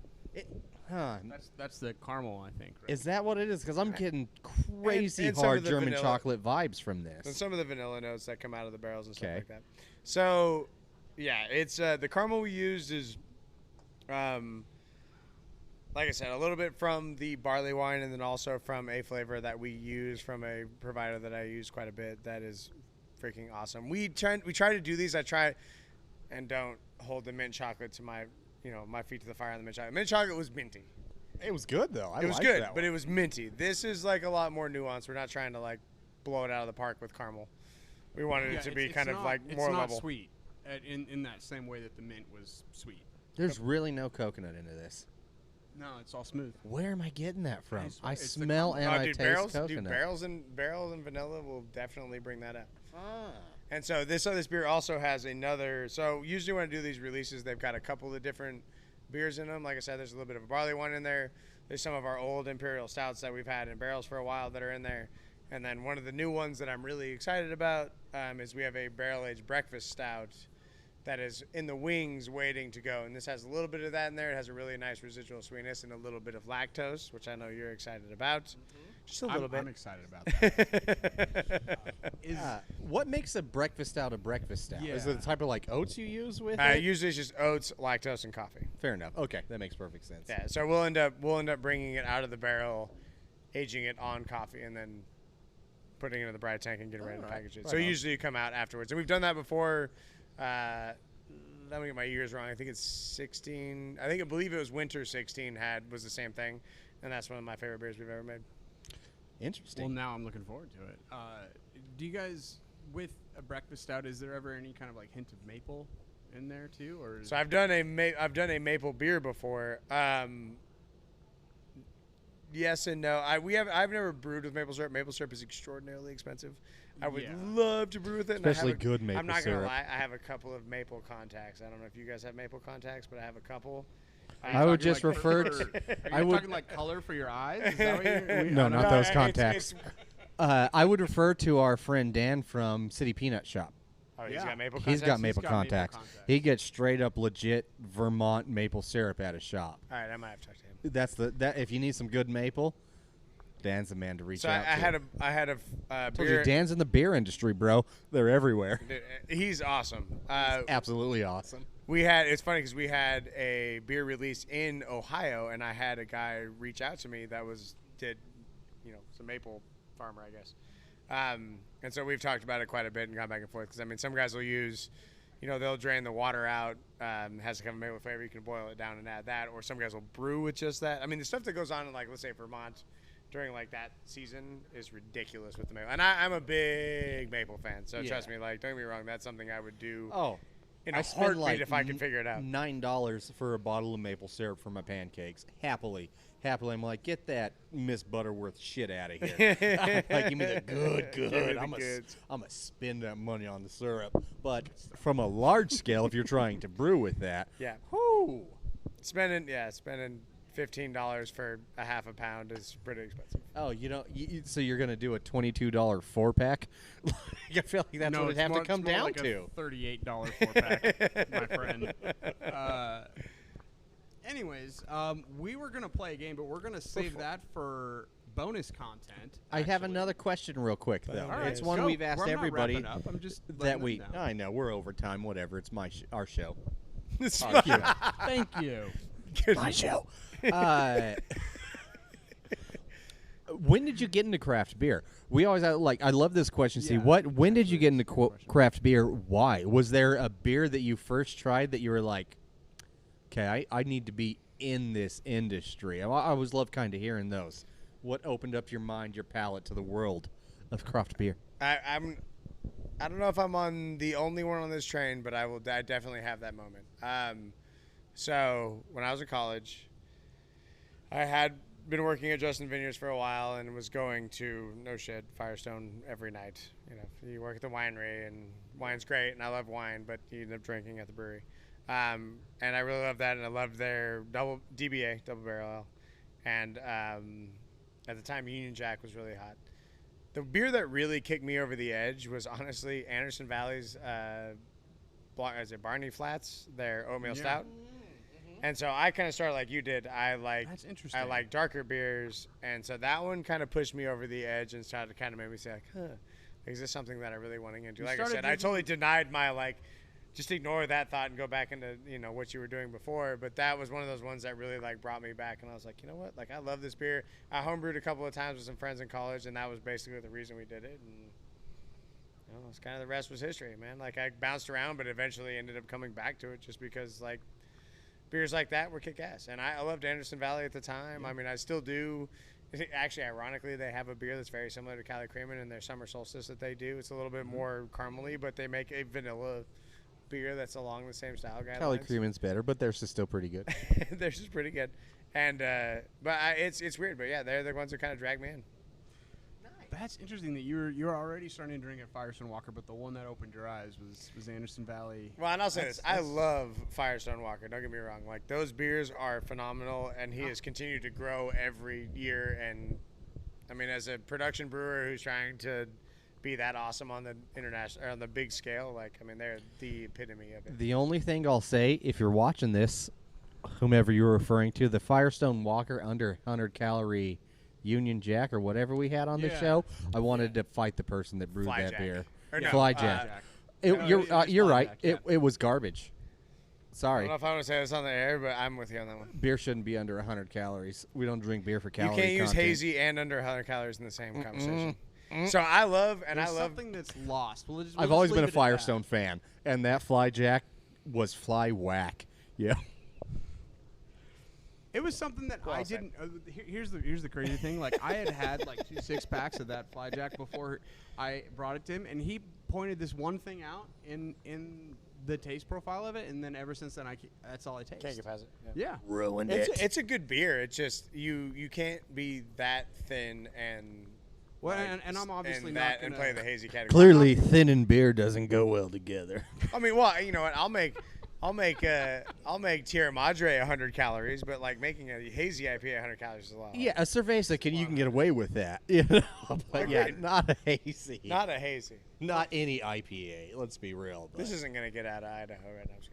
That's the caramel, I think. Right? Is that what it is? Because I'm getting crazy and hard German chocolate vibes from this. And some of the vanilla notes that come out of the barrels and stuff like that. So, yeah, it's the caramel we used is, like I said, a little bit from the barley wine, and then also from a flavor that we use from a provider that I use quite a bit. That is freaking awesome. We try to do these. I try and don't hold the mint chocolate to my feet to the fire on the mint chocolate. Mint chocolate was minty. It was good though. It was good, but it was minty. This is like a lot more nuanced. We're not trying to like blow it out of the park with caramel. We wanted it to be kind of like more level. It's not sweet in that same way that the mint was sweet. There's really no coconut into this. No, it's all smooth. Where am I getting that from? I it's smell and I taste coconut. Dude, barrels and vanilla will definitely bring that out. And so this beer also has another. So usually when I do these releases, they've got a couple of different beers in them. Like I said, there's a little bit of a barley one in there. There's some of our old imperial stouts that we've had in barrels for a while that are in there. And then one of the new ones that I'm really excited about is we have a barrel-aged breakfast stout that is in the wings waiting to go. And this has a little bit of that in there. It has a really nice residual sweetness and a little bit of lactose, which I know you're excited about. Mm-hmm. Just a little bit. I'm excited about that. What makes a breakfast stout a breakfast stout? Yeah. Is it the type of like oats you use with it? Usually it's just oats, lactose, and coffee. Fair enough. Okay, that makes perfect sense. Yeah, so we'll end up bringing it out of the barrel, aging it on coffee, and then putting it in the bright tank and getting ready to package it. Right So on. usually you come out afterwards. And we've done that before. Let me get my years wrong. I think it's 16. I believe it was winter 16 was the same thing. And that's one of my favorite beers we've ever made. Interesting. Well, now I'm looking forward to it. Do you guys, with a breakfast stout, is there ever any kind of like hint of maple in there too? Or So I've done a maple beer before. Yes and no. I've never brewed with maple syrup. Maple syrup is extraordinarily expensive. I would love to brew with it. Especially good maple syrup. I'm not going to lie. I have a couple of maple contacts. I don't know if you guys have maple contacts, but I have a couple. I would just refer to. Are you talking like color for your eyes? Is that what you're, no, not those contacts. I would refer to our friend Dan from City Peanut Shop. Oh, he's got maple contacts? He's got maple contacts. He gets straight up legit Vermont maple syrup at his shop. All right, I might have to talk to him. That's that. If you need some good maple, Dan's the man to reach out to. I had a Told beer. you, Dan's in the beer industry, bro. They're everywhere. Dude, he's awesome. Absolutely awesome. It's funny because we had a beer release in Ohio, and I had a guy reach out to me that did some maple farmer, I guess. And so we've talked about it quite a bit and gone back and forth because, I mean, some guys will use, they'll drain the water out, has to come maple flavor. You can boil it down and add that. Or some guys will brew with just that. I mean, the stuff that goes on in, like, let's say Vermont during, like, that season is ridiculous with the maple. And I'm a big maple fan. So trust me, like, don't get me wrong, that's something I would do in a heartbeat if I could figure it out. $9 for a bottle of maple syrup for my pancakes. Happily, I'm like, get that Miss Butterworth shit out of here. Like, give me the good. I'm gonna spend that money on the syrup. But from a large scale, if you're trying to brew with that, spending $15 for a half a pound is pretty expensive. Oh, so you're gonna do a $22 4-pack? I feel like that's what it'd have to come down like to. A $38 4-pack, my friend. Anyways, we were going to play a game, but we're going to save that for bonus content. I have another question real quick, though. All right, it's one we've asked everybody I'm just that we – I know, we're over time, whatever. It's our show. Thank you. Thank you. My show. When did you get into craft beer? We always I love this question. See, when did you get into craft beer? Why? Was there a beer that you first tried that you were like, okay, I need to be in this industry? I always love kind of hearing those. What opened up your mind, your palate to the world of craft beer? I don't know if I'm on the only one on this train, but I definitely have that moment. So when I was in college, I had been working at Justin Vineyards for a while and was going to Firestone every night. You work at the winery, and wine's great, and I love wine, but you end up drinking at the brewery. And I really love that, and I loved their double barrel ale. And at the time, Union Jack was really hot. The beer that really kicked me over the edge was honestly Anderson Valley's is it Barney Flats, their oatmeal stout. And so I kind of started like you did. That's interesting. I like darker beers, and so that one kind of pushed me over the edge and started to kind of make me say like, huh, is this something that I really want to get into? Like I said, I totally denied my like, just ignore that thought and go back into what you were doing before. But that was one of those ones that really like brought me back, and I was like, you know what? Like I love this beer. I homebrewed a couple of times with some friends in college, and that was basically the reason we did it. And it's kind of the rest was history, man. Like I bounced around, but eventually ended up coming back to it just because like beers like that were kick-ass. And I loved Anderson Valley at the time. I mean, I still do. Actually, ironically, they have a beer that's very similar to Cali Creamin' in their Summer Solstice that they do. It's a little bit more caramely, but they make a vanilla beer that's along the same style guidelines. Cali Creamin's better, but theirs is still pretty good. Theirs is pretty good. And it's weird, but yeah, they're the ones that kind of drag me in. That's interesting that you're already starting to drink at Firestone Walker, but the one that opened your eyes was Anderson Valley. Well, and I'll say this. I love Firestone Walker. Don't get me wrong. Like, those beers are phenomenal, and he has continued to grow every year. And, I mean, as a production brewer who's trying to be that awesome on the international or on the big scale, like, I mean, they're the epitome of it. The only thing I'll say, if you're watching this, whomever you're referring to, the Firestone Walker under 100-calorie Union Jack or whatever we had on the show, I wanted to fight the person that brewed that beer. Fly Jack. You're right. It was garbage. Sorry. I don't know if I want to say this on the air, but I'm with you on that one. Beer shouldn't be under 100 calories. We don't drink beer for calorie You can't use content. hazy and under 100 calories in the same conversation. So I love something that's lost. I've always been a Firestone fan, and that Fly Jack was fly whack. Yeah. It was something that I didn't. Here's the crazy thing. Like I had like 2 6-packs of that Fly Jack before I brought it to him, and he pointed this one thing out in the taste profile of it, and then ever since then that's all I taste. Can't get past it. Yeah. Ruined it. It's a good beer. It's just you can't be that thin and. Well, and I'm obviously not gonna play the hazy category. Clearly, thin and beer doesn't go well together. I mean, well, you know what? I'll make Tierra Madre 100 calories, but like making a hazy IPA 100 calories is a lot. Yeah, a Cerveza you can get away with that. You know? But yeah, not a hazy. Not a hazy. Not any IPA. Let's be real. This isn't gonna get out of Idaho right now. I'm just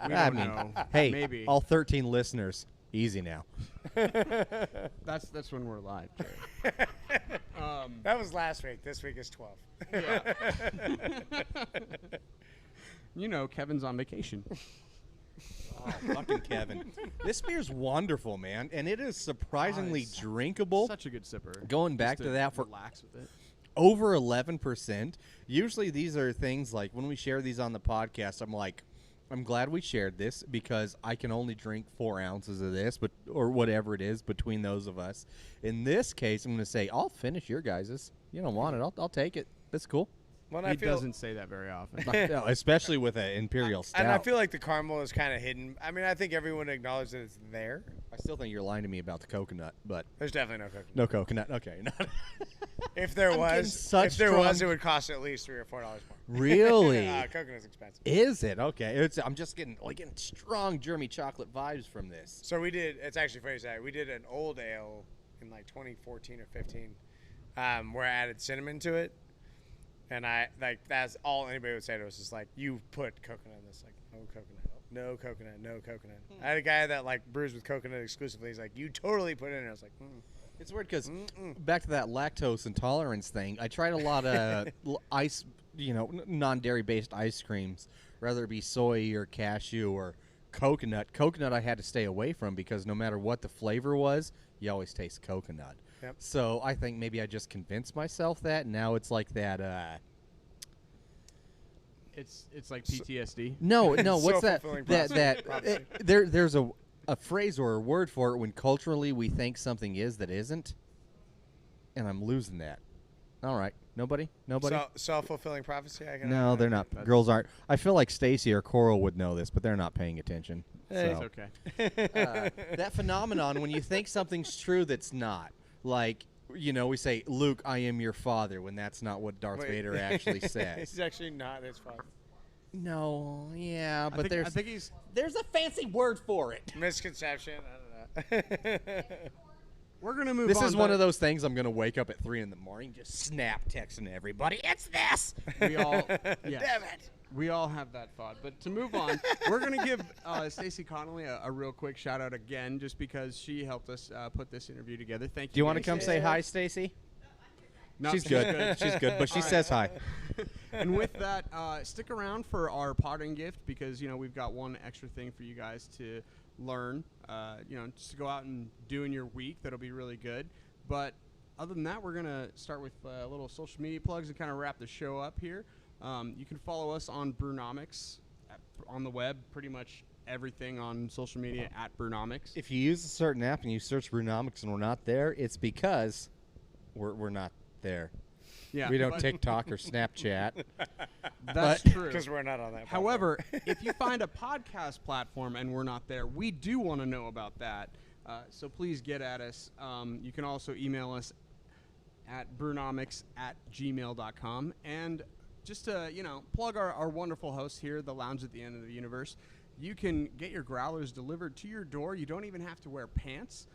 kidding. We don't know. Hey, maybe all 13 listeners, easy now. That's when we're live. That was last week. This week is 12. Yeah. Kevin's on vacation. Oh, fucking Kevin. This beer's wonderful, man, and it is surprisingly drinkable. Such a good sipper. Going back Just to that for relax with it. over 11%. Usually these are things like when we share these on the podcast, I'm glad we shared this because I can only drink 4 ounces of this, or whatever it is between those of us. In this case, I'm going to say, I'll finish your guys's. You don't want it, I'll take it. That's cool. Well, He doesn't say that very often. No, especially with an Imperial Stout. And I feel like the caramel is kind of hidden. I mean, I think everyone acknowledges that it's there. I still think you're lying to me about the coconut, but There's definitely no coconut. no coconut. Okay. If there I'm getting was, such strong- it would cost at least $3 or $4 more. Really? Coconut's expensive. Is it? Okay. I'm just getting strong German chocolate vibes from this. So it's actually funny to say, we did an old ale in like 2014 or 15 where I added cinnamon to it. And that's all anybody would say to us is like, you put coconut in this. Like, no coconut. I had a guy that like brews with coconut exclusively. He's like, you totally put it in. I was like, It's weird because back to that lactose intolerance thing, I tried a lot of ice, non-dairy based ice creams, whether it be soy or cashew or coconut. Coconut I had to stay away from because no matter what the flavor was, you always taste coconut. Yep. So I think maybe I just convinced myself that, and now it's like that. It's like PTSD. No, what's that? Prophecy. There's a phrase or a word for it when culturally we think something is that isn't, and I'm losing that. All right, nobody. Self-fulfilling prophecy. No, they're not. Girls aren't. I feel like Stacy or Coral would know this, but they're not paying attention. It's So, okay. that phenomenon when you think something's true that's not. Like, we say, Luke, I am your father, when that's not what Darth Vader actually says. He's actually not his father. No, yeah, but I think he's. there's a fancy word for it. Misconception. I don't know. we're gonna move This on. is one of those things I'm gonna wake up at 3 in the morning, just snap texting everybody. It's this. We all, yes, Damn it. we all have that thought. But to move on, we're gonna give Stacey Connolly a real quick shout out again, just because she helped us put this interview together. Thank you. Do you want to again, come Stacey. say hi, Stacy? No, She's good. She's good, but she says hi. And with that, stick around for our potting gift, because we've got one extra thing for you guys to learn. Just to go out and do in your week. That'll be really good. But other than that, we're gonna start with a little social media plugs and kind of wrap the show up here. You can follow us on Brewnomics on the web. Pretty much everything on social media at Brewnomics. If you use a certain app and you search Brewnomics and we're not there, it's because we're not there. Yeah, We don't but TikTok or Snapchat. that's but- true. Because we're not on that. However, if you find a podcast platform and we're not there, we do want to know about that. So please get at us. You can also email us at brewnomics@gmail.com. And just to, plug our wonderful hosts here, the Lounge at the End of the Universe, you can get your growlers delivered to your door. You don't even have to wear pants.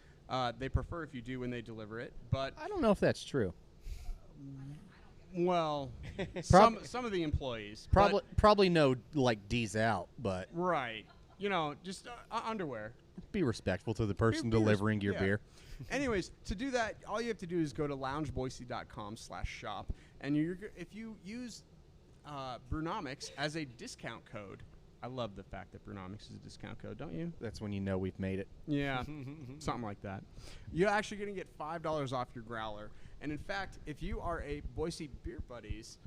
They prefer if you do when they deliver it. But, I don't know if that's true. well, Prob- some of the employees. Probably no D's out, but But, right. Just underwear. be respectful to the person Be delivering your yeah. beer. Anyways, to do that, all you have to do is go to loungeboise.com/shop, and if you use Brewnomics as a discount code. I love the fact that Brewnomics is a discount code, don't you? That's when you know we've made it. Yeah, something like that. You're actually going to get $5 off your growler. And in fact, if you are a Boise Beer Buddies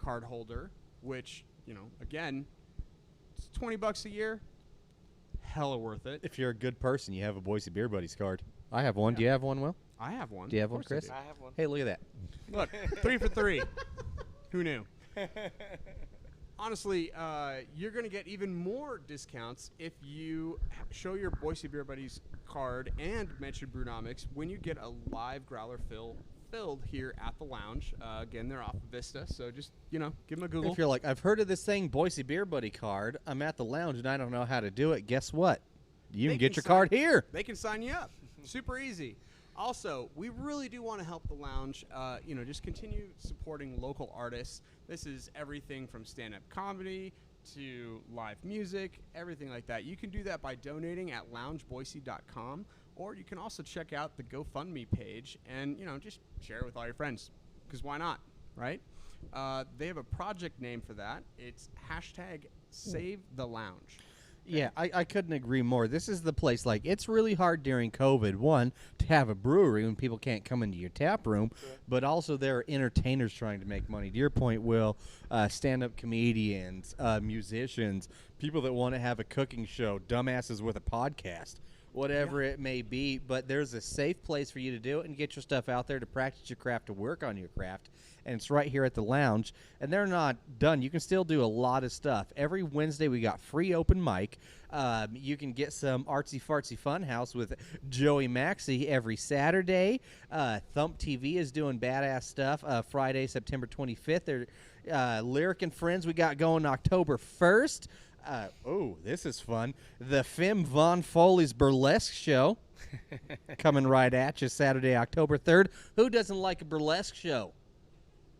card holder, which, again, it's $20 a year, hella worth it. If you're a good person, you have a Boise Beer Buddies card. I have one. Yeah. Do you have one, Will? I have one. Do you have Of one, course I Chris? do. I have one. Hey, look at that. Look, 3 for 3. Who knew? Honestly, you're going to get even more discounts if you show your Boise Beer Buddies card and mention Brewnomics when you get a live growler filled here at the lounge. Again, they're off Vista, so just, give them a Google. If you're like, I've heard of this thing, Boise Beer Buddy card. I'm at the lounge and I don't know how to do it. Guess what? You They can get can your sign- card here. They can sign you up. Super easy. Also, we really do want to help the lounge, just continue supporting local artists. This is everything from stand-up comedy to live music, everything like that. You can do that by donating at loungeboise.com, or you can also check out the GoFundMe page and, just share it with all your friends, because why not, right? They have a project name for that. It's #SaveTheLounge. Yeah, I couldn't agree more. This is the place. It's really hard during COVID, one, to have a brewery when people can't come into your tap room, but also there are entertainers trying to make money. To your point, Will, stand-up comedians, musicians, people that want to have a cooking show, dumbasses with a podcast, whatever it may be. But there's a safe place for you to do it and get your stuff out there to practice your craft, to work on your craft. And it's right here at the lounge. And they're not done. You can still do a lot of stuff. Every Wednesday we got free open mic. You can get some artsy-fartsy funhouse with Joey Maxey every Saturday. Thump TV is doing badass stuff. Friday, September 25th. They're Lyric and Friends we got going October 1st. This is fun. The Fim Von Foley's Burlesque Show coming right at you Saturday, October 3rd. Who doesn't like a burlesque show?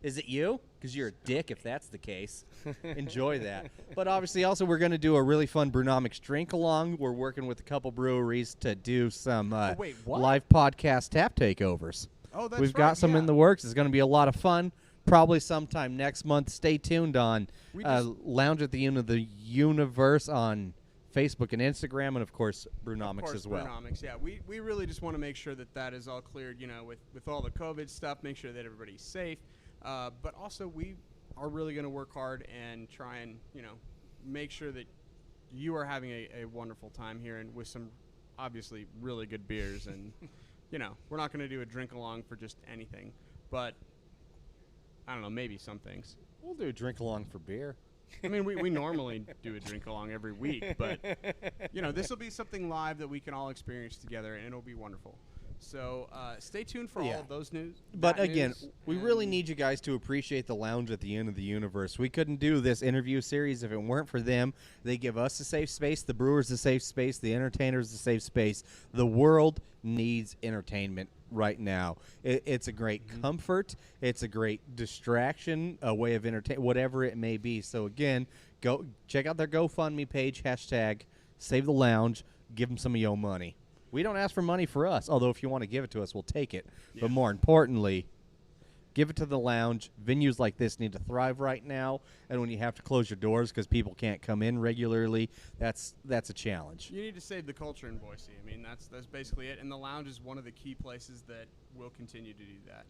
Is it you? Because you're a dick if that's the case. Enjoy that. But obviously, also, we're going to do a really fun Brewnomics drink-along. We're working with a couple breweries to do some wait, what? live podcast tap takeovers. Oh, that's We've right, got some yeah. in the works. It's going to be a lot of fun. Probably sometime next month. Stay tuned on We just- Lounge at the End of the Universe on Facebook and Instagram, and, of course, Of Brewnomics course, as well. Brewnomics, yeah. We really just want to make sure that is all cleared, with all the COVID stuff, make sure that everybody's safe. But also, we are really going to work hard and try and, make sure that you are having a wonderful time here, and with some, obviously, really good beers. And, we're not going to do a drink-along for just anything. But, I don't know, maybe some things. We'll do a drink-along for beer. I mean, we normally do a drink-along every week. But, this will be something live that we can all experience together, and it'll be wonderful. So stay tuned for Yeah. all of those news. But that again, news, we really and- need you guys to appreciate the lounge at the end of the universe. We couldn't do this interview series if it weren't for them. They give us a safe space, the brewers a safe space, the entertainers a safe space. The world needs entertainment right now. It's a great comfort. It's a great distraction, a way of entertain, whatever it may be. So again, go check out their GoFundMe page, hashtag Save the Lounge. Give them some of your money. We don't ask for money for us, although if you want to give it to us, we'll take it. But more importantly, give it to the lounge. Venues like this need to thrive right now, and when you have to close your doors because people can't come in regularly, that's a challenge. You need to save the culture in Boise. I mean, that's basically it. And the lounge is one of the key places that will continue to do that.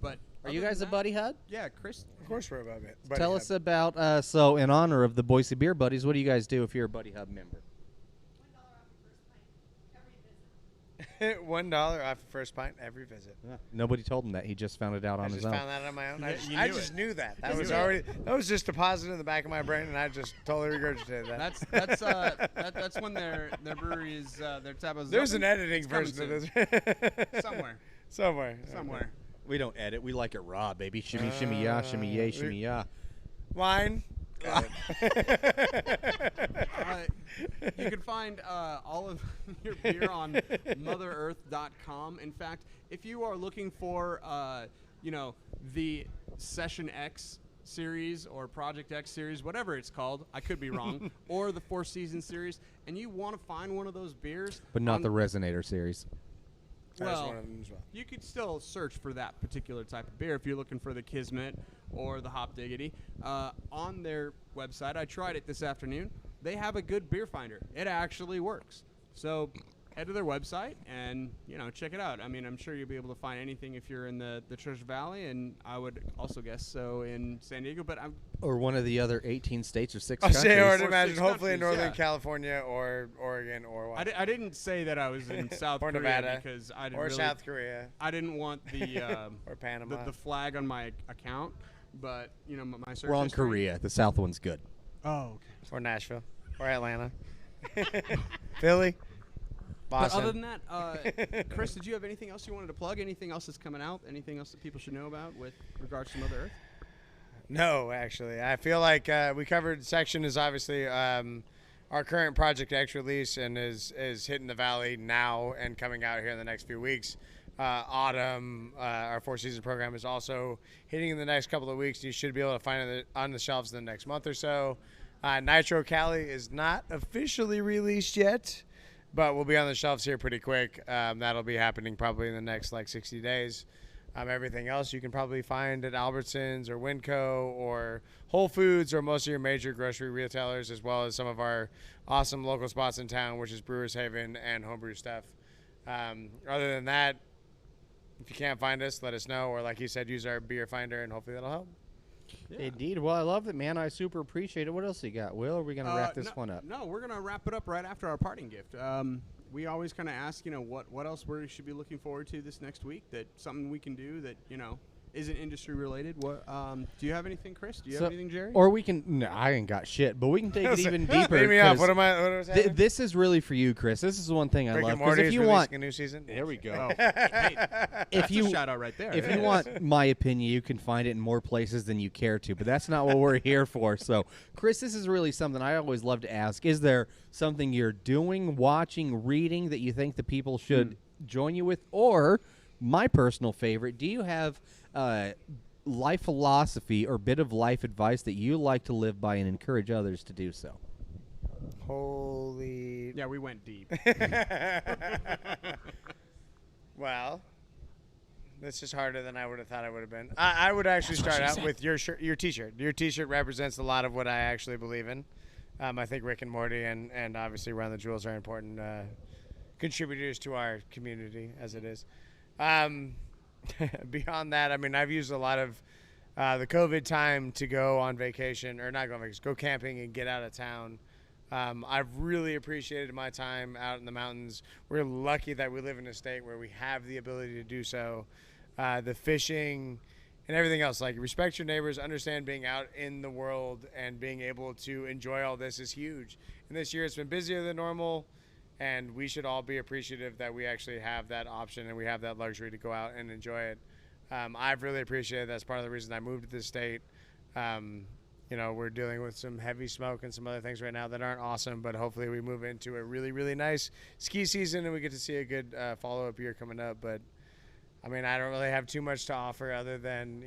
But Are you other guys a than buddy hub? that- Yeah, Chris. Of course, we're above it. Tell us about, so in honor of the Boise Beer Buddies, what do you guys do if you're a Buddy Hub member? $1 off the first pint every visit. Nobody told him that. He just found it out I on just his own. found that on my own. You I knew just it. knew that. That You was knew it. already. That was just deposited in the back of my brain, and I just totally regurgitated that. That's when their brewery is their tap is There's open. an editing It's coming version of soon. this. somewhere. Somewhere. We don't edit. We like it raw, baby. Shimmy, shimmy, ya, shimmy, yay, shimmy, ya. Wine. You can find all of your beer on MotherEarth.com. In fact, if you are looking for, the Session X series or Project X series, whatever it's called, I could be wrong, or the Four Seasons series, and you want to find one of those beers, But not on- the Resonator series. That's well, one of them as well. you could still search for that particular type of beer if you're looking for the Kismet or the Hop Diggity. On their website, I tried it this afternoon. They have a good beer finder. It actually works. So head to their website and check it out. I mean, I'm sure you'll be able to find anything if you're in the Treasure Valley, and I would also guess so in San Diego. But Or one of the other 18 states or 6 I'll countries. say, or to Or imagine, 6 hopefully in countries, Northern yeah. California or Oregon or I, I didn't say that I was in South Or Korea Nevada. because I didn't or really, South Korea I didn't want the or Panama. the flag on my account. But my search Wrong history- Korea. The South one's good. Oh, okay. or Nashville or Atlanta. Philly. But Boston. other than that, Chris, did you have anything else you wanted to plug? Anything else that's coming out? Anything else that people should know about with regards to Mother Earth? No, actually. I feel like we covered section is obviously our current Project X release and is hitting the valley now and coming out here in the next few weeks. Autumn, our four-season program is also hitting in the next couple of weeks. You should be able to find it on the shelves in the next month or so. Nitro Cali is not officially released yet, but we'll be on the shelves here pretty quick. That'll be happening probably in the next 60 days. Everything else you can probably find at Albertsons or Winco or Whole Foods or most of your major grocery retailers, as well as some of our awesome local spots in town, which is Brewers Haven and Homebrew Stuff. Other than that, if you can't find us, let us know. Or like you said, use our beer finder, and hopefully that'll help. Yeah. Indeed. Well, I love it, man. I super appreciate it. What else you got, Will? Are we going to wrap this one up? No, we're gonna wrap it up right after our parting gift. We always kind of ask, what else we should be looking forward to this next week. That something we can do that isn't industry related. What do you have anything, Chris? Do you have anything, Jerry? Or we can. No, I ain't got shit. But we can take it even deeper. Leave me off. 'cause What was happening? this is really for you, Chris. This is one thing I Rick love. and Because Morty if is you releasing want, a new season. there we go. Oh, hey, If that's you a shout out right there. If you want my opinion, you can find it in more places than you care to, but that's not what we're here for. So, Chris, this is really something I always love to ask. Is there something you're doing, watching, reading that you think the people should join you with? Or, my personal favorite, do you have life philosophy or bit of life advice that you like to live by and encourage others to do so? Holy. yeah, we went deep. Well, this is harder than I would have thought it would have been. I would actually start out with your shirt, your T-shirt. Your T-shirt represents a lot of what I actually believe in. I think Rick and Morty and obviously Run the Jewels are important contributors to our community as it is. Beyond that, I mean, I've used a lot of the COVID time to go on vacation, or not go on vacation, go camping and get out of town. I've really appreciated my time out in the mountains. We're lucky that we live in a state where we have the ability to do so. The fishing and everything else, like respect your neighbors, understand being out in the world and being able to enjoy all this is huge. And this year it's been busier than normal. and we should all be appreciative that we actually have that option and we have that luxury to go out and enjoy it. I've really appreciated that's part of the reason I moved to this state. We're dealing with some heavy smoke and some other things right now that aren't awesome, but hopefully we move into a really, really nice ski season and we get to see a good follow-up year coming up. But, I mean, I don't really have too much to offer other than,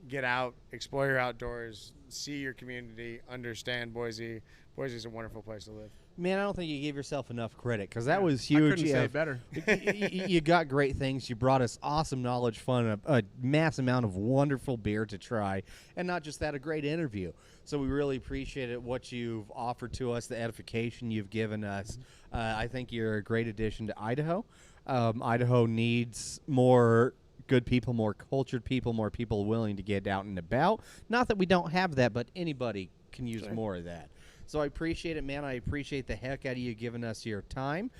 get out, explore your outdoors, see your community, understand Boise. Boise's a wonderful place to live. Man, I don't think you gave yourself enough credit because that was huge. I couldn't say it better. You got great things. You brought us awesome knowledge, fun, a mass amount of wonderful beer to try, and not just that, a great interview. So we really appreciate it, what you've offered to us, the edification you've given us. I think you're a great addition to Idaho. Idaho needs more good people, more cultured people, more people willing to get out and about. Not that we don't have that, but anybody can use more of that. So I appreciate it, man. I appreciate the heck out of you giving us your time,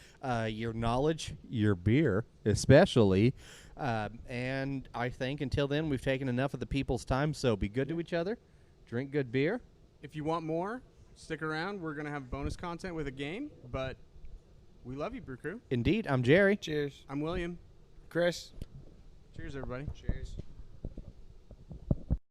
your knowledge, your beer especially. And I think until then we've taken enough of the people's time, so be good to each other. Drink good beer. If you want more, stick around. We're going to have bonus content with a game, but we love you, Brew Crew. Indeed. I'm Jerry. Cheers. I'm William. Chris. Cheers, everybody. Cheers.